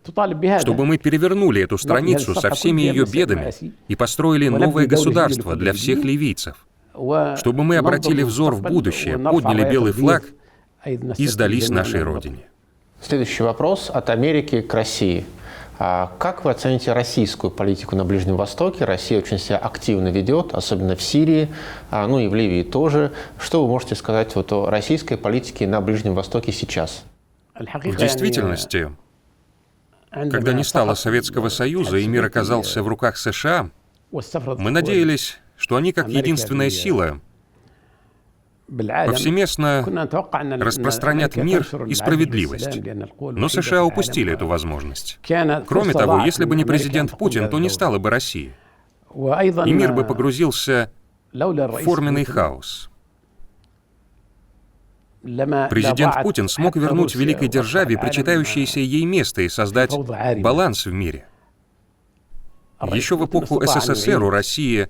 Чтобы мы перевернули эту страницу со всеми ее бедами и построили новое государство для всех ливийцев. Чтобы мы обратили взор в будущее, подняли белый флаг и сдались нашей Родине. Следующий вопрос от Америки к России. Как вы оцените российскую политику на Ближнем Востоке? Россия очень себя активно ведет, особенно в Сирии, ну и в Ливии тоже. Что вы можете сказать вот о российской политике на Ближнем Востоке сейчас? В действительности, когда не стало Советского Союза и мир оказался в руках США, мы надеялись, что они, как единственная сила, повсеместно распространят мир и справедливость. Но США упустили эту возможность. Кроме того, если бы не президент Путин, то не стало бы России. И мир бы погрузился в форменный хаос. Президент Путин смог вернуть великой державе причитающееся ей место и создать баланс в мире. Еще в эпоху СССР у России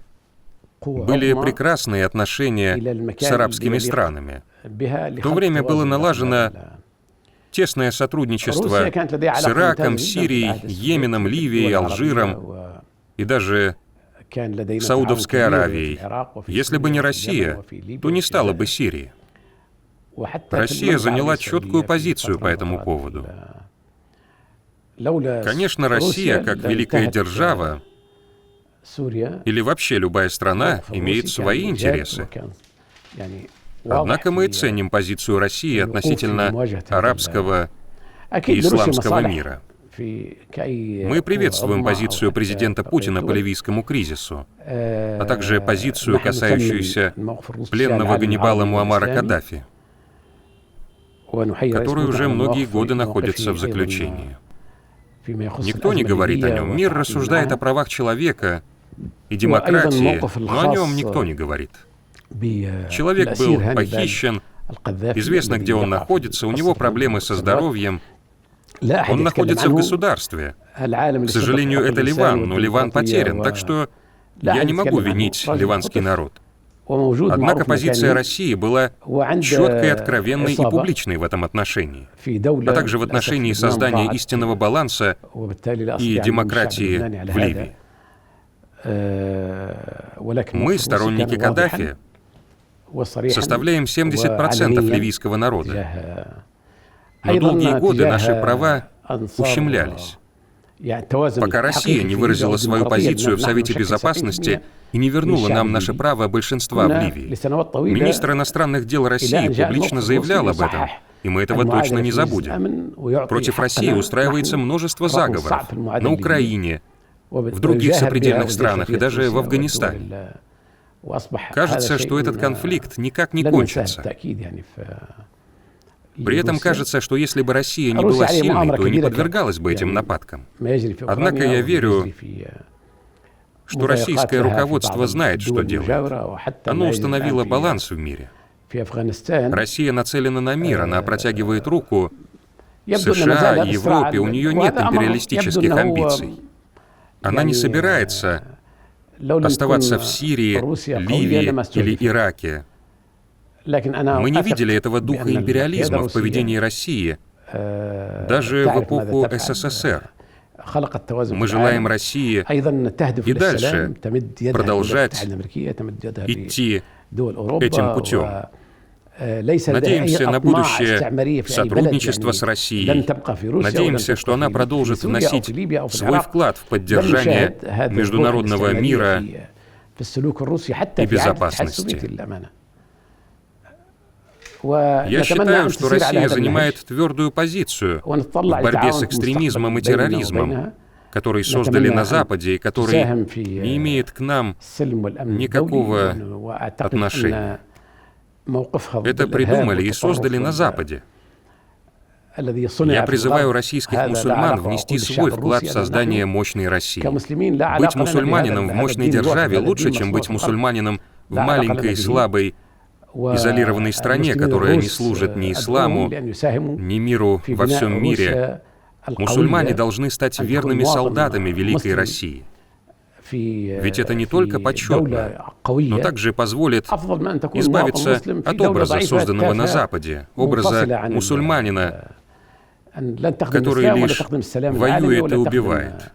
были прекрасные отношения с арабскими странами. В то время было налажено тесное сотрудничество с Ираком, Сирией, Йеменом, Ливией, Алжиром и даже Саудовской Аравией. Если бы не Россия, то не стало бы Сирии. Россия заняла четкую позицию по этому поводу. Конечно, Россия, как великая держава, или вообще любая страна, имеет свои интересы. Однако мы ценим позицию России относительно арабского и исламского мира. Мы приветствуем позицию президента Путина по ливийскому кризису, а также позицию, касающуюся пленного Ганнибала Муаммара Каддафи, который уже многие годы находится в заключении. Никто не говорит о нем. Мир рассуждает о правах человека и демократии, но о нем никто не говорит. Человек был похищен, Известно, где он находится, у него проблемы со здоровьем. Он находится в государстве. К сожалению, это Ливан, но Ливан потерян, так что я не могу винить ливанский народ. Однако позиция России была четкой, откровенной и публичной в этом отношении, а также в отношении создания истинного баланса и демократии в Ливии. Мы, сторонники Каддафи, составляем 70% ливийского народа. Но долгие годы наши права ущемлялись. Пока Россия не выразила свою позицию в Совете Безопасности и не вернула нам наше право большинства в Ливии. Министр иностранных дел России публично заявлял об этом, и мы этого точно не забудем. Против России устраивается множество заговоров на Украине, в других сопредельных странах и даже в Афганистане. Кажется, что этот конфликт никак не кончится. При этом кажется, что если бы Россия не была сильной, то и не подвергалась бы этим нападкам. Однако я верю, что российское руководство знает, что делает. Оно установило баланс в мире. Россия нацелена на мир, она протягивает руку США и Европе, у нее нет империалистических амбиций. Она не собирается оставаться в Сирии, Ливии или Ираке. Мы не видели этого духа империализма в поведении России, даже в эпоху СССР. Мы желаем России и дальше продолжать идти этим путем. Надеемся на будущее сотрудничество с Россией. Надеемся, что она продолжит вносить свой вклад в поддержание международного мира и безопасности. Я считаю, что Россия занимает твердую позицию в борьбе с экстремизмом и терроризмом, который создали на Западе и который не имеет к нам никакого отношения. Это придумали и создали на Западе. Я призываю российских мусульман внести свой вклад в создание мощной России. Быть мусульманином в мощной державе лучше, чем быть мусульманином в маленькой, слабой, изолированной стране, которая не служит ни исламу, ни миру во всем мире. Мусульмане должны стать верными солдатами великой России. Ведь это не только почетно, но также позволит избавиться от образа, созданного на Западе, образа мусульманина, который лишь воюет и убивает.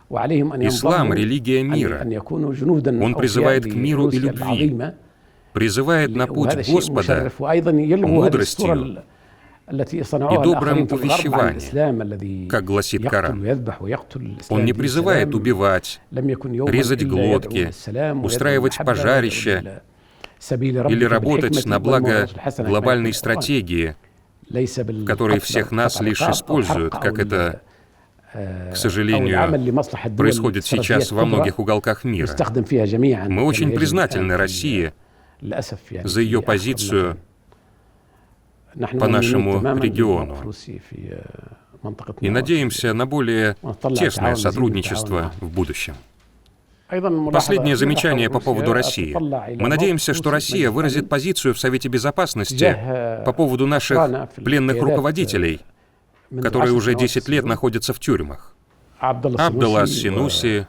Ислам — религия мира. Он призывает к миру и любви, призывает на путь Господа мудростью и добрым увещеванием, как гласит Коран. Он не призывает убивать, резать глотки, устраивать пожарища или работать на благо глобальной стратегии, в которой всех нас лишь используют, как это, к сожалению, происходит сейчас во многих уголках мира. Мы очень признательны России за ее позицию по нашему региону и надеемся на более тесное сотрудничество в будущем. Последнее замечание по поводу России. Мы надеемся, что Россия выразит позицию в Совете Безопасности по поводу наших пленных руководителей, которые уже 10 лет находятся в тюрьмах. Абдалла ас-Синуси,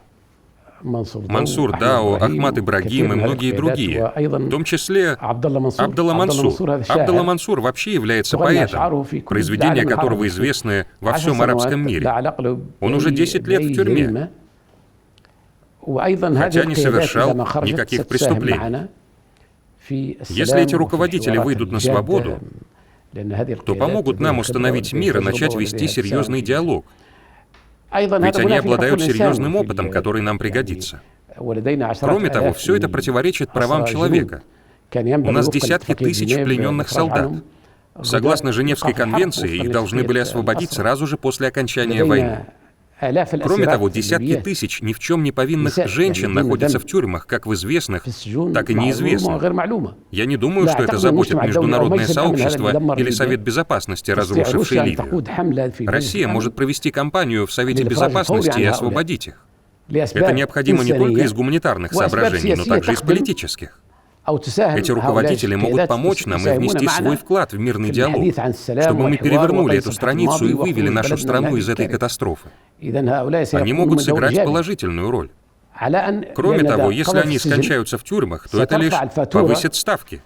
Мансур Дао, Ахмад Ибрагим и многие другие, в том числе Абдалла Мансур. Абдалла Мансур вообще является поэтом, произведения которого известны во всем арабском мире. Он уже 10 лет в тюрьме, хотя не совершал никаких преступлений. Если эти руководители выйдут на свободу, то помогут нам установить мир и начать вести серьезный диалог. Ведь они обладают серьезным опытом, который нам пригодится. Кроме того, все это противоречит правам человека. У нас десятки тысяч плененных солдат. Согласно Женевской конвенции, их должны были освободить сразу же после окончания войны. Кроме того, десятки тысяч ни в чем не повинных женщин находятся в тюрьмах, как в известных, так и неизвестных. Я не думаю, что это заботит международное сообщество или Совет Безопасности, разрушивший Ливию. Россия может провести кампанию в Совете Безопасности и освободить их. Это необходимо не только из гуманитарных соображений, но также из политических. Эти руководители могут помочь нам и внести свой вклад в мирный диалог, чтобы мы перевернули эту страницу и вывели нашу страну из этой катастрофы. Они могут сыграть положительную роль. Кроме того, если они скончаются в тюрьмах, то это лишь повысит ставки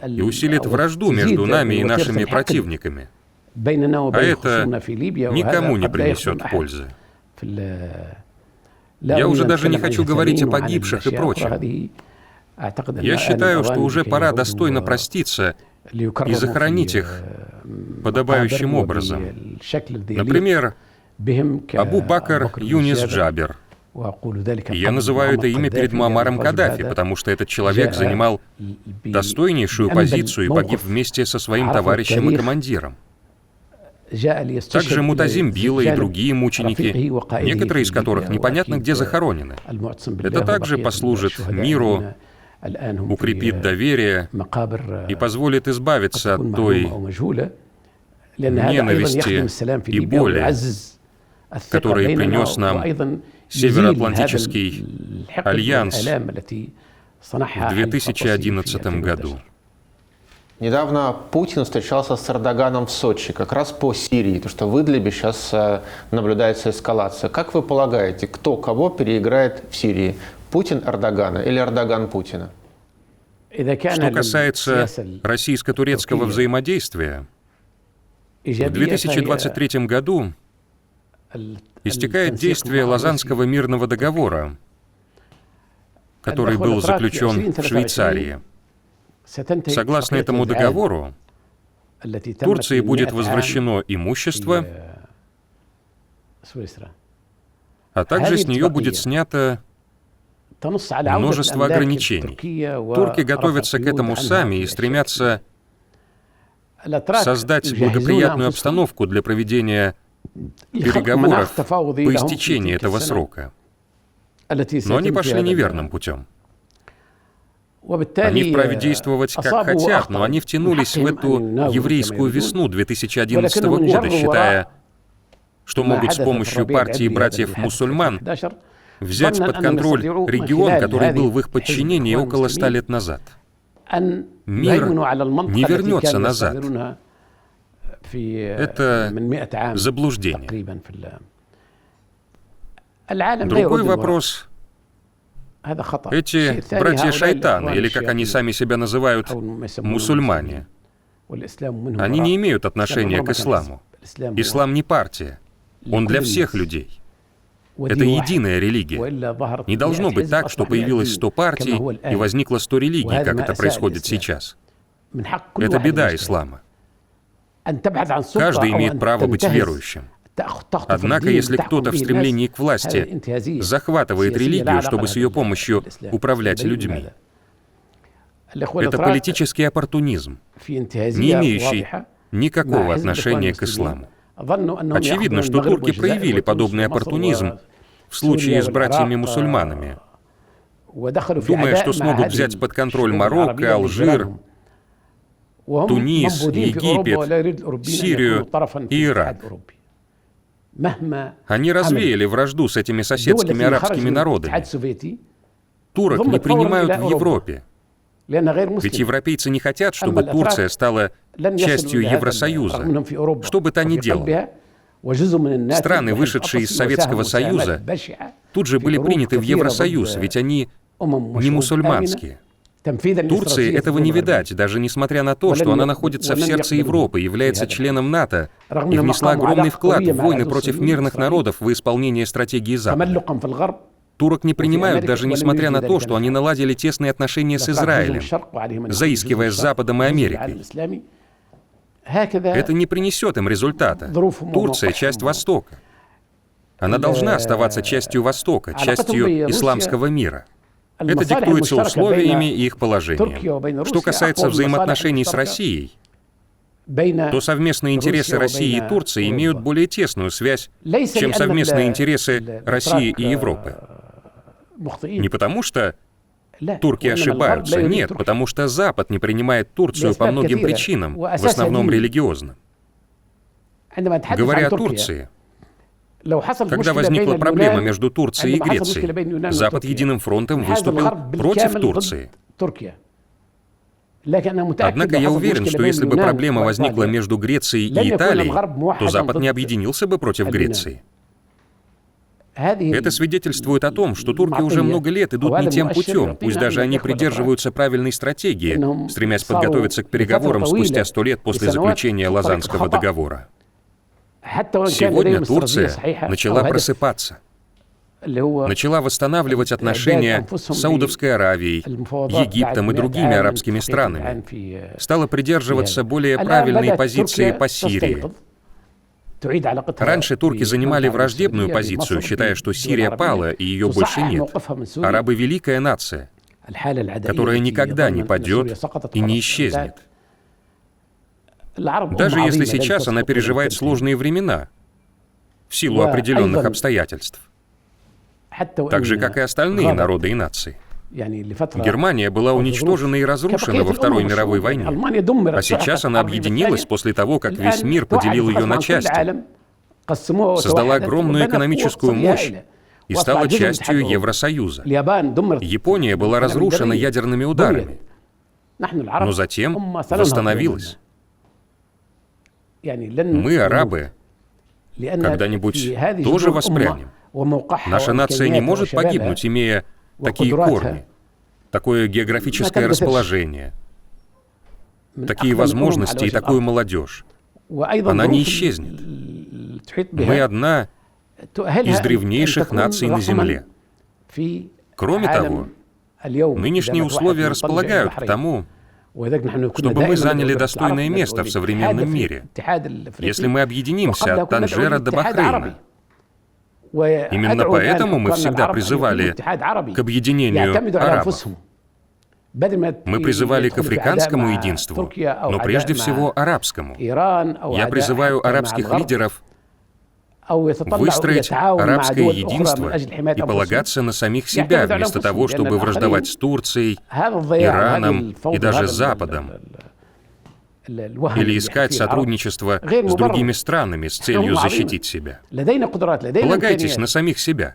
и усилит вражду между нами и нашими противниками. А это никому не принесет пользы. Я уже даже не хочу говорить о погибших и прочем. Я считаю, что уже пора достойно проститься и захоронить их подобающим образом. Например, Абу Бакр Юнис Джабер. Я называю это имя перед Муаммаром Каддафи, потому что этот человек занимал достойнейшую позицию и погиб вместе со своим товарищем и командиром. Также Мутазим Билла и другие мученики, некоторые из которых непонятно где захоронены. Это также послужит миру, укрепит доверие и позволит избавиться от той ненависти и боли, которые принес нам Североатлантический альянс в 2011 году. Недавно Путин встречался с Эрдоганом в Сочи, как раз по Сирии, то что в Идлибе сейчас наблюдается эскалация. Как вы полагаете, кто кого переиграет в Сирии? Путин Эрдогана или Эрдоган Путина? Что касается российско-турецкого взаимодействия, в 2023 году истекает действие Лозаннского мирного договора, который был заключен в Швейцарии. Согласно этому договору, Турции будет возвращено имущество, а также с нее будет снято множество ограничений. Турки готовятся к этому сами и стремятся создать благоприятную обстановку для проведения переговоров по истечении этого срока. Но они пошли неверным путем. Они вправе действовать как хотят, но они втянулись в эту еврейскую весну 2011 года, считая, что могут с помощью партии братьев-мусульман взять под контроль регион, который был в их подчинении около 100 лет назад. Мир не вернется назад. Это заблуждение. Другой вопрос. Эти братья-шайтаны, или как они сами себя называют, мусульмане, они не имеют отношения к исламу. Ислам не партия. Он для всех людей. Это единая религия. Не должно быть так, что появилось 100 партий и возникло 100 религий, как это происходит сейчас. Это беда ислама. Каждый имеет право быть верующим. Однако, если кто-то в стремлении к власти захватывает религию, чтобы с ее помощью управлять людьми, это политический оппортунизм, не имеющий никакого отношения к исламу. Очевидно, что турки проявили подобный оппортунизм в случае с братьями-мусульманами, думая, что смогут взять под контроль Марокко, Алжир, Тунис, Египет, Сирию и Ирак. Они развеяли вражду с этими соседскими арабскими народами. Турок не принимают в Европе. Ведь европейцы не хотят, чтобы Турция стала частью Евросоюза, что бы та ни делала. Страны, вышедшие из Советского Союза, тут же были приняты в Евросоюз, ведь они не мусульманские. Турции этого не видать, даже несмотря на то, что она находится в сердце Европы, является членом НАТО и внесла огромный вклад в войны против мирных народов в исполнении стратегии Запада. Турок не принимают, даже несмотря на то, что они наладили тесные отношения с Израилем, заискивая с Западом и Америкой. Это не принесет им результата. Турция — часть Востока. Она должна оставаться частью Востока, частью исламского мира. Это диктуется условиями и их положением. Что касается взаимоотношений с Россией, то совместные интересы России и Турции имеют более тесную связь, чем совместные интересы России и Европы. Не потому что турки ошибаются, нет, потому что Запад не принимает Турцию по многим причинам, в основном религиозным. Говоря о Турции, когда возникла проблема между Турцией и Грецией, Запад единым фронтом выступил против Турции. Однако я уверен, что если бы проблема возникла между Грецией и Италией, то Запад не объединился бы против Греции. Это свидетельствует о том, что турки уже много лет идут не тем путем, пусть даже они придерживаются правильной стратегии, стремясь подготовиться к переговорам спустя 100 лет после заключения Лозаннского договора. Сегодня Турция начала просыпаться, начала восстанавливать отношения с Саудовской Аравией, Египтом и другими арабскими странами, стала придерживаться более правильной позиции по Сирии. Раньше турки занимали враждебную позицию, считая, что Сирия пала и ее больше нет. Арабы — великая нация, которая никогда не падет и не исчезнет. Даже если сейчас она переживает сложные времена в силу определенных обстоятельств, так же, как и остальные народы и нации. Германия была уничтожена и разрушена во Второй мировой войне, а сейчас она объединилась после того, как весь мир поделил ее на части, создала огромную экономическую мощь и стала частью Евросоюза. Япония была разрушена ядерными ударами, но затем восстановилась. Мы, арабы, когда-нибудь тоже воспрянем. Наша нация не может погибнуть, имея такие корни, такое географическое расположение, такие возможности и такую молодежь. Она не исчезнет. Мы одна из древнейших наций на Земле. Кроме того, нынешние условия располагают к тому, чтобы мы заняли достойное место в современном мире, если мы объединимся от Танжера до Бахрейна. Именно поэтому мы всегда призывали к объединению арабов. Мы призывали к африканскому единству, но прежде всего арабскому. Я призываю арабских лидеров выстроить арабское единство и полагаться на самих себя, вместо того, чтобы враждовать с Турцией, Ираном и даже Западом, или искать сотрудничество с другими странами с целью защитить себя. Полагайтесь на самих себя.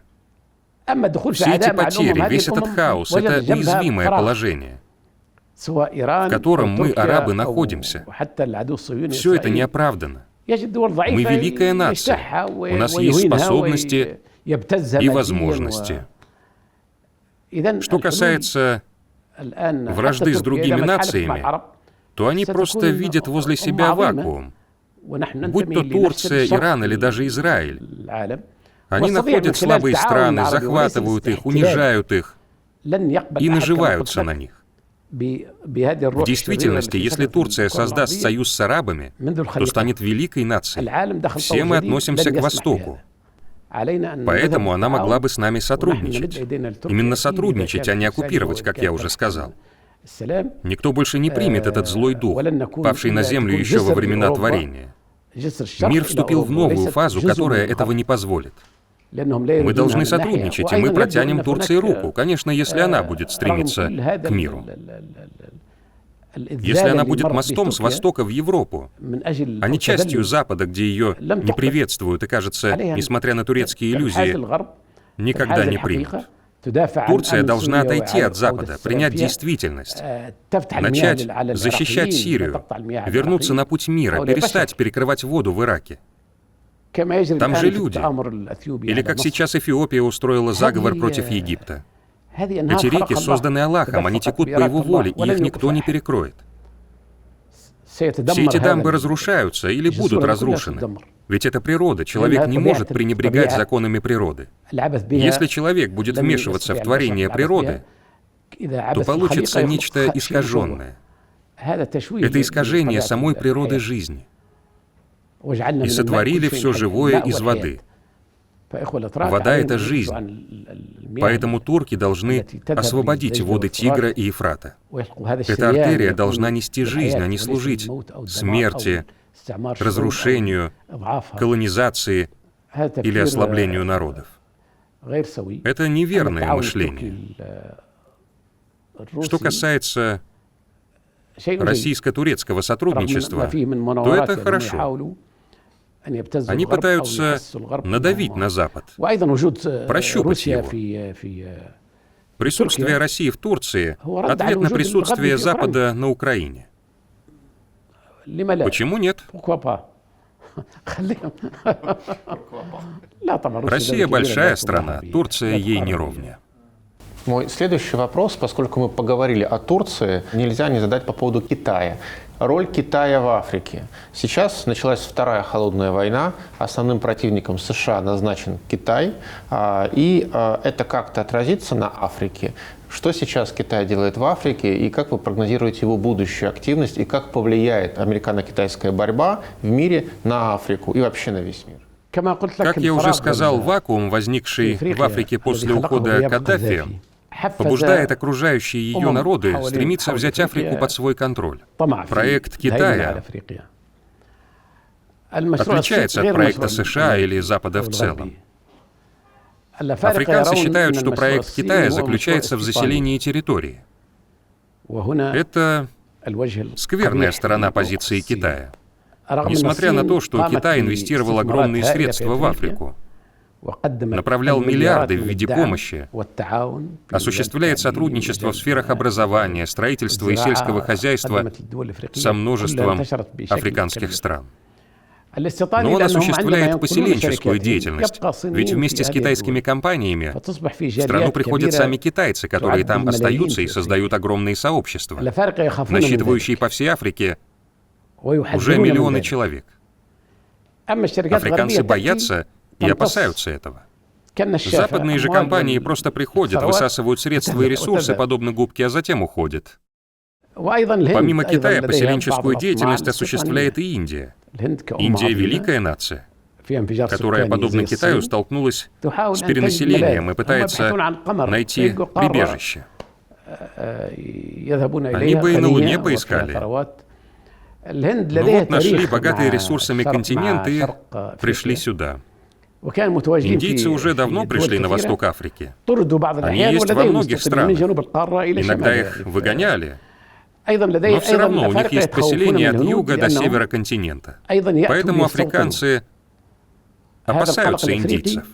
Все эти потери, весь этот хаос — это уязвимое положение, в котором мы, арабы, находимся. Все это не оправдано. Мы великая нация, у нас есть способности и возможности. Что касается вражды с другими нациями, то они просто видят возле себя вакуум. Будь то Турция, Иран или даже Израиль. Они находят слабые страны, захватывают их, унижают их и наживаются на них. В действительности, если Турция создаст союз с арабами, то станет великой нацией. Все мы относимся к Востоку. Поэтому она могла бы с нами сотрудничать. Именно сотрудничать, а не оккупировать, как я уже сказал. Никто больше не примет этот злой дух, павший на землю еще во времена творения. Мир вступил в новую фазу, которая этого не позволит. Мы должны сотрудничать, и мы протянем Турции руку, конечно, если она будет стремиться к миру. Если она будет мостом с Востока в Европу, а не частью Запада, где ее не приветствуют и, кажется, несмотря на турецкие иллюзии, никогда не примут. Турция должна отойти от Запада, принять действительность, начать защищать Сирию, вернуться на путь мира, перестать перекрывать воду в Ираке. Там же люди. Или как сейчас Эфиопия устроила заговор против Египта. Эти реки созданы Аллахом, они текут по его воле, и их никто не перекроет. Все эти дамбы разрушаются или будут разрушены. Ведь это природа, человек не может пренебрегать законами природы. Если человек будет вмешиваться в творение природы, то получится нечто искаженное. Это искажение самой природы жизни. И сотворили все живое из воды. Вода — это жизнь. Поэтому турки должны освободить воды Тигра и Ефрата. Эта артерия должна нести жизнь, а не служить смерти, разрушению, колонизации или ослаблению народов. Это неверное мышление. Что касается российско-турецкого сотрудничества, то это хорошо. Они пытаются надавить на Запад, прощупать его. Присутствие России в Турции — ответ на присутствие Запада на Украине. Почему нет? Россия большая страна, Турция ей не ровня. Мой следующий вопрос, поскольку мы поговорили о Турции, нельзя не задать по поводу Китая. Роль Китая в Африке. Сейчас началась вторая холодная война. Основным противником США назначен Китай. И это как-то отразится на Африке. Что сейчас Китай делает в Африке, и как вы прогнозируете его будущую активность, и как повлияет американо-китайская борьба в мире на Африку и вообще на весь мир? Как я уже сказал, вакуум, возникший в Африке после ухода Каддафи, побуждает окружающие ее народы стремиться взять Африку под свой контроль. Проект Китая отличается от проекта США или Запада в целом. Африканцы считают, что проект Китая заключается в заселении территории. Это скверная сторона позиции Китая. Несмотря на то, что Китай инвестировал огромные средства в Африку, направлял миллиарды в виде помощи, осуществляет сотрудничество в сферах образования, строительства и сельского хозяйства со множеством африканских стран. Но он осуществляет поселенческую деятельность, ведь вместе с китайскими компаниями в страну приходят сами китайцы, которые там остаются и создают огромные сообщества, насчитывающие по всей Африке уже миллионы человек. Африканцы боятся и опасаются этого. Западные же компании просто приходят, высасывают средства и ресурсы, подобно губке, а затем уходят. Помимо Китая, поселенческую деятельность осуществляет и Индия. Индия — великая нация, которая, подобно Китаю, столкнулась с перенаселением и пытается найти прибежище. Они бы и на Луне поискали. Но вот нашли богатые ресурсами континенты и пришли сюда. Индийцы уже давно пришли на восток Африки. Они есть во многих странах. Иногда их выгоняли. Но все равно у них есть поселения от юга до севера континента. Поэтому африканцы опасаются индийцев.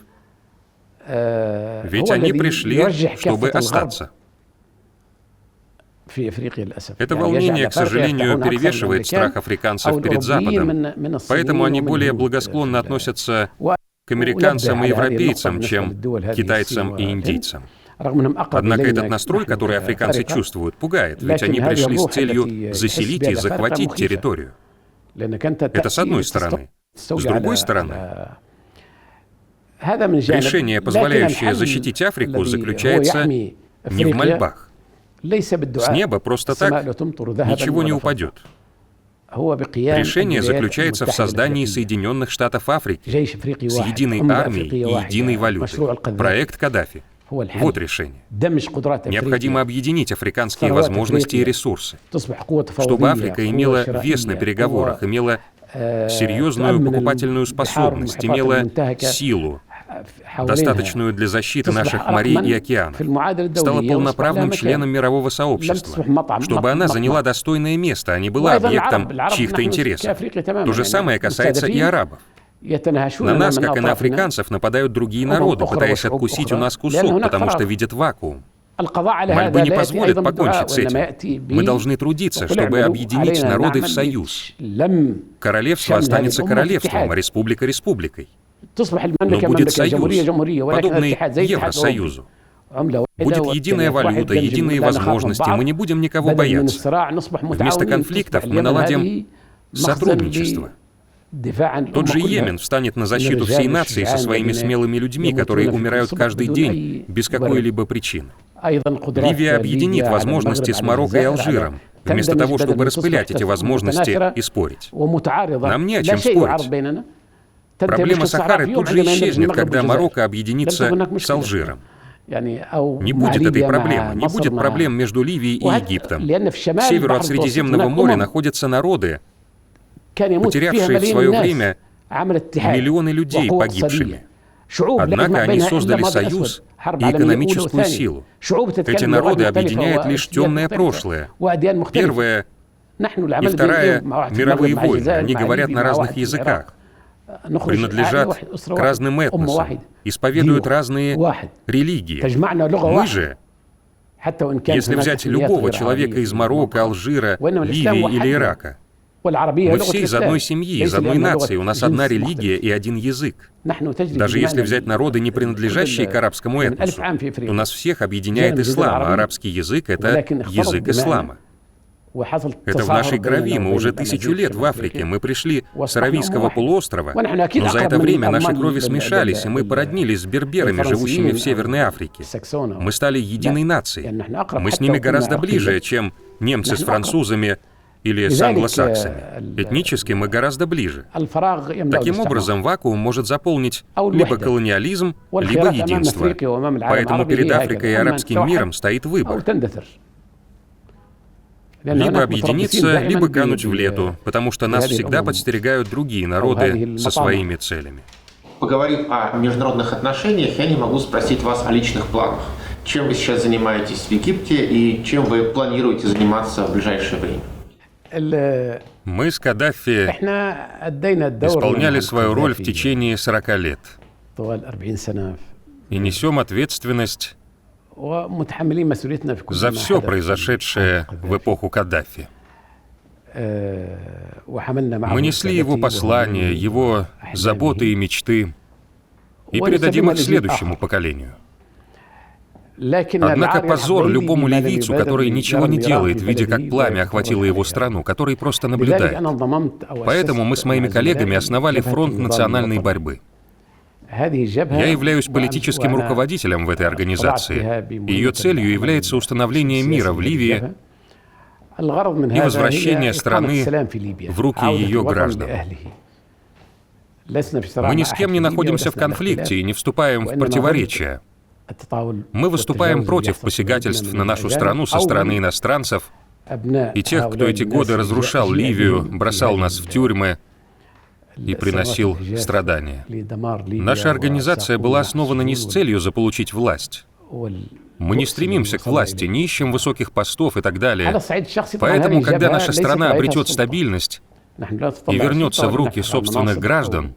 Ведь они пришли, чтобы остаться. Это волнение, к сожалению, перевешивает страх африканцев перед Западом. Поэтому они более благосклонно относятся к американцам и европейцам, чем к китайцам и индийцам. Однако этот настрой, который африканцы чувствуют, пугает, ведь они пришли с целью заселить и захватить территорию. Это с одной стороны. С другой стороны, решение, позволяющее защитить Африку, заключается не в мольбах. С неба просто так ничего не упадет. Решение заключается в создании Соединенных Штатов Африки с единой армией и единой валютой. Проект Каддафи. Вот решение. Необходимо объединить африканские возможности и ресурсы, чтобы Африка имела вес на переговорах, имела серьезную покупательную способность, имела силу, достаточную для защиты наших морей и океанов, стала полноправным членом мирового сообщества, чтобы она заняла достойное место, а не была объектом чьих-то интересов. То же самое касается и арабов. На нас, как и на африканцев, нападают другие народы, пытаясь откусить у нас кусок, потому что видят вакуум. Мольбы не позволят покончить с этим. Мы должны трудиться, чтобы объединить народы в союз. Королевство останется королевством, а республика — республикой. Но будет союз, подобный Евросоюзу. Будет единая валюта, единые возможности, мы не будем никого бояться. Вместо конфликтов мы наладим сотрудничество. Тот же Йемен встанет на защиту всей нации со своими смелыми людьми, которые умирают каждый день без какой-либо причины. Ливия объединит возможности с Марокко и Алжиром, вместо того, чтобы распылять эти возможности и спорить. Нам не о чем спорить. Проблема Сахары тут же исчезнет, когда Марокко объединится с Алжиром. Не будет этой проблемы, не будет проблем между Ливией и Египтом. К северу от Средиземного моря находятся народы, потерявшие в свое время миллионы людей погибшими. Однако они создали союз и экономическую силу. Эти народы объединяет лишь темное прошлое. Первая и Вторая мировые войны, они говорят на разных языках, принадлежат к разным этносам, исповедуют разные религии. Мы же Если взять любого человека из Марокко, Алжира, Ливии или Ирака, мы все из одной семьи, из одной нации, у нас одна религия и один язык. Даже если взять народы, не принадлежащие к арабскому этносу, у нас всех объединяет ислам, а арабский язык — это язык ислама. Это в нашей крови, мы уже 1000 лет в Африке, мы пришли с Аравийского полуострова, но за это время наши крови смешались, и мы породнились с берберами, живущими в Северной Африке. Мы стали единой нацией. Мы с ними гораздо ближе, чем немцы с французами или с англосаксами. Этнически мы гораздо ближе. Таким образом, вакуум может заполнить либо колониализм, либо единство. Поэтому перед Африкой и арабским миром стоит выбор. Либо объединиться, либо кануть в лету, потому что нас всегда подстерегают другие народы со своими целями. Поговорив о международных отношениях, я не могу спросить вас о личных планах. Чем вы сейчас занимаетесь в Египте и чем вы планируете заниматься в ближайшее время? Мы с Каддафи исполняли свою роль в течение 40 лет и несем ответственность за все произошедшее в эпоху Каддафи. Мы несли его послания, его заботы и мечты и передадим их следующему поколению. Однако позор любому ливийцу, который ничего не делает, видя, как пламя охватило его страну, который просто наблюдает. Поэтому мы с моими коллегами основали Фронт национальной борьбы. Я являюсь политическим руководителем в этой организации. Ее целью является установление мира в Ливии и возвращение страны в руки ее граждан. Мы ни с кем не находимся в конфликте и не вступаем в противоречия. Мы выступаем против посягательств на нашу страну со стороны иностранцев и тех, кто эти годы разрушал Ливию, бросал нас в тюрьмы и приносил страдания. Наша организация была основана не с целью заполучить власть. Мы не стремимся к власти, не ищем высоких постов и так далее. Поэтому, когда наша страна обретет стабильность и вернется в руки собственных граждан,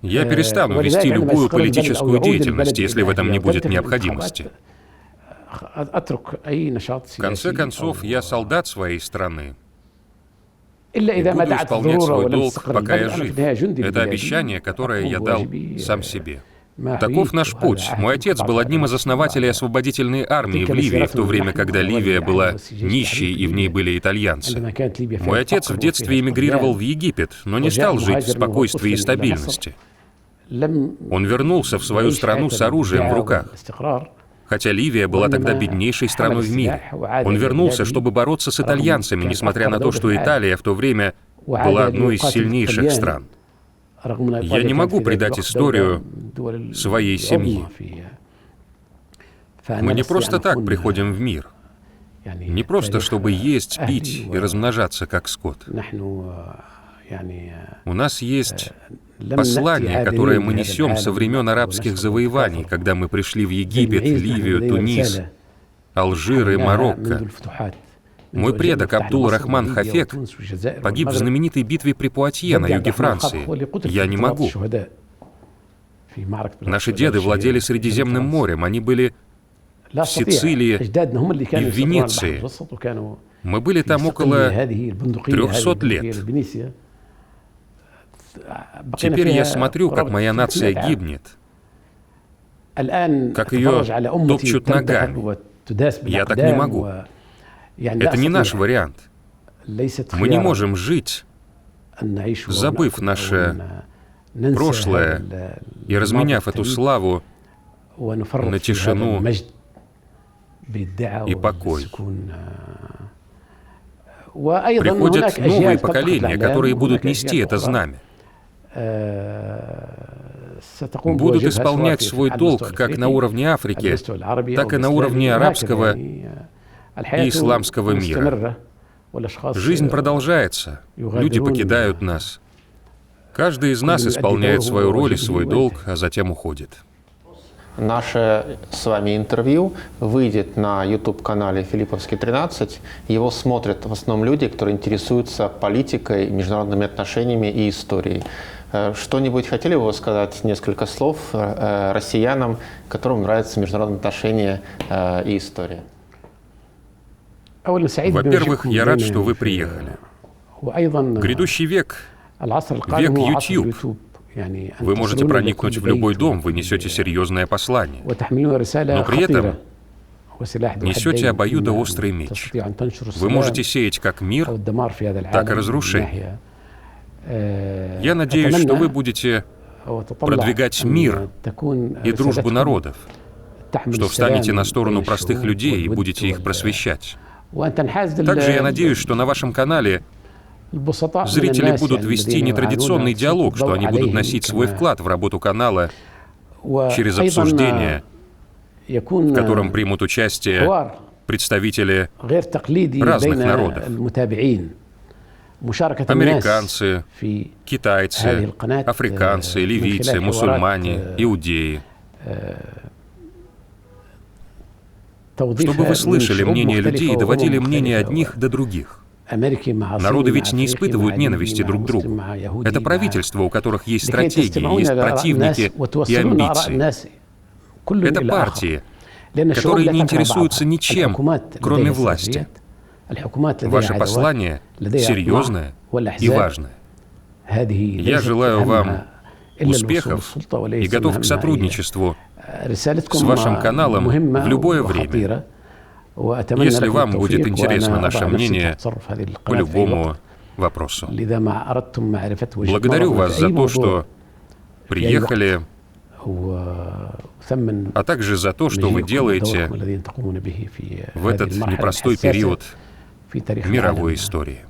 я перестану вести любую политическую деятельность, если в этом не будет необходимости. В конце концов, я солдат своей страны. И буду исполнять свой долг, пока я жив. Это обещание, которое я дал сам себе. Таков наш путь. Мой отец был одним из основателей освободительной армии в Ливии, в то время, когда Ливия была нищей и в ней были итальянцы. Мой отец в детстве эмигрировал в Египет, но не стал жить в спокойствии и стабильности. Он вернулся в свою страну с оружием в руках. Хотя Ливия была тогда беднейшей страной в мире. Он вернулся, чтобы бороться с итальянцами, несмотря на то, что Италия в то время была одной из сильнейших стран. Я не могу предать историю своей семьи. Мы не просто так приходим в мир. Не просто, чтобы есть, пить и размножаться, как скот. У нас есть послание, которое мы несем со времен арабских завоеваний, когда мы пришли в Египет, Ливию, Тунис, Алжир и Марокко. Мой предок Абдул-Рахман Хафек погиб в знаменитой битве при Пуатье на юге Франции. Я не могу. Наши деды владели Средиземным морем, они были в Сицилии и в Венеции. Мы были там около 300 лет. Теперь я смотрю, как моя нация гибнет, как ее топчут ногами. Я так не могу. Это не наш вариант. Мы не можем жить, забыв наше прошлое и разменяв эту славу на тишину и покой. Приходят новые поколения, которые будут нести это знамя. Будут исполнять свой долг как на уровне Африки, так и на уровне арабского и исламского мира. Жизнь продолжается, люди покидают нас. Каждый из нас исполняет свою роль и свой долг, а затем уходит. Наше с вами интервью выйдет на YouTube-канале «Филипповский 13». Его смотрят в основном люди, которые интересуются политикой, международными отношениями и историей. Что-нибудь хотели бы вы сказать, несколько слов россиянам, которым нравятся международные отношения и история? Во-первых, я рад, что вы приехали. Грядущий век — век YouTube. Вы можете проникнуть в любой дом, вы несете серьезное послание, но при этом несете обоюдоострый меч. Вы можете сеять как мир, так и разрушение. Я надеюсь, что вы будете продвигать мир и дружбу народов, что встанете на сторону простых людей и будете их просвещать. Также я надеюсь, что на вашем канале зрители будут вести нетрадиционный диалог, что они будут вносить свой вклад в работу канала через обсуждение, в котором примут участие представители разных народов. Американцы, китайцы, африканцы, ливийцы, мусульмане, иудеи. Чтобы вы слышали мнение людей и доводили мнение одних до других. Народы ведь не испытывают ненависти друг к другу. Это правительства, у которых есть стратегии, есть противники и амбиции. Это партии, которые не интересуются ничем, кроме власти. Ваше послание серьезное и важное. Я желаю вам успехов и готов к сотрудничеству с вашим каналом в любое время. Если вам будет интересно наше мнение по любому вопросу. Благодарю вас за то, что приехали, а также за то, что вы делаете в этот непростой период мировой истории.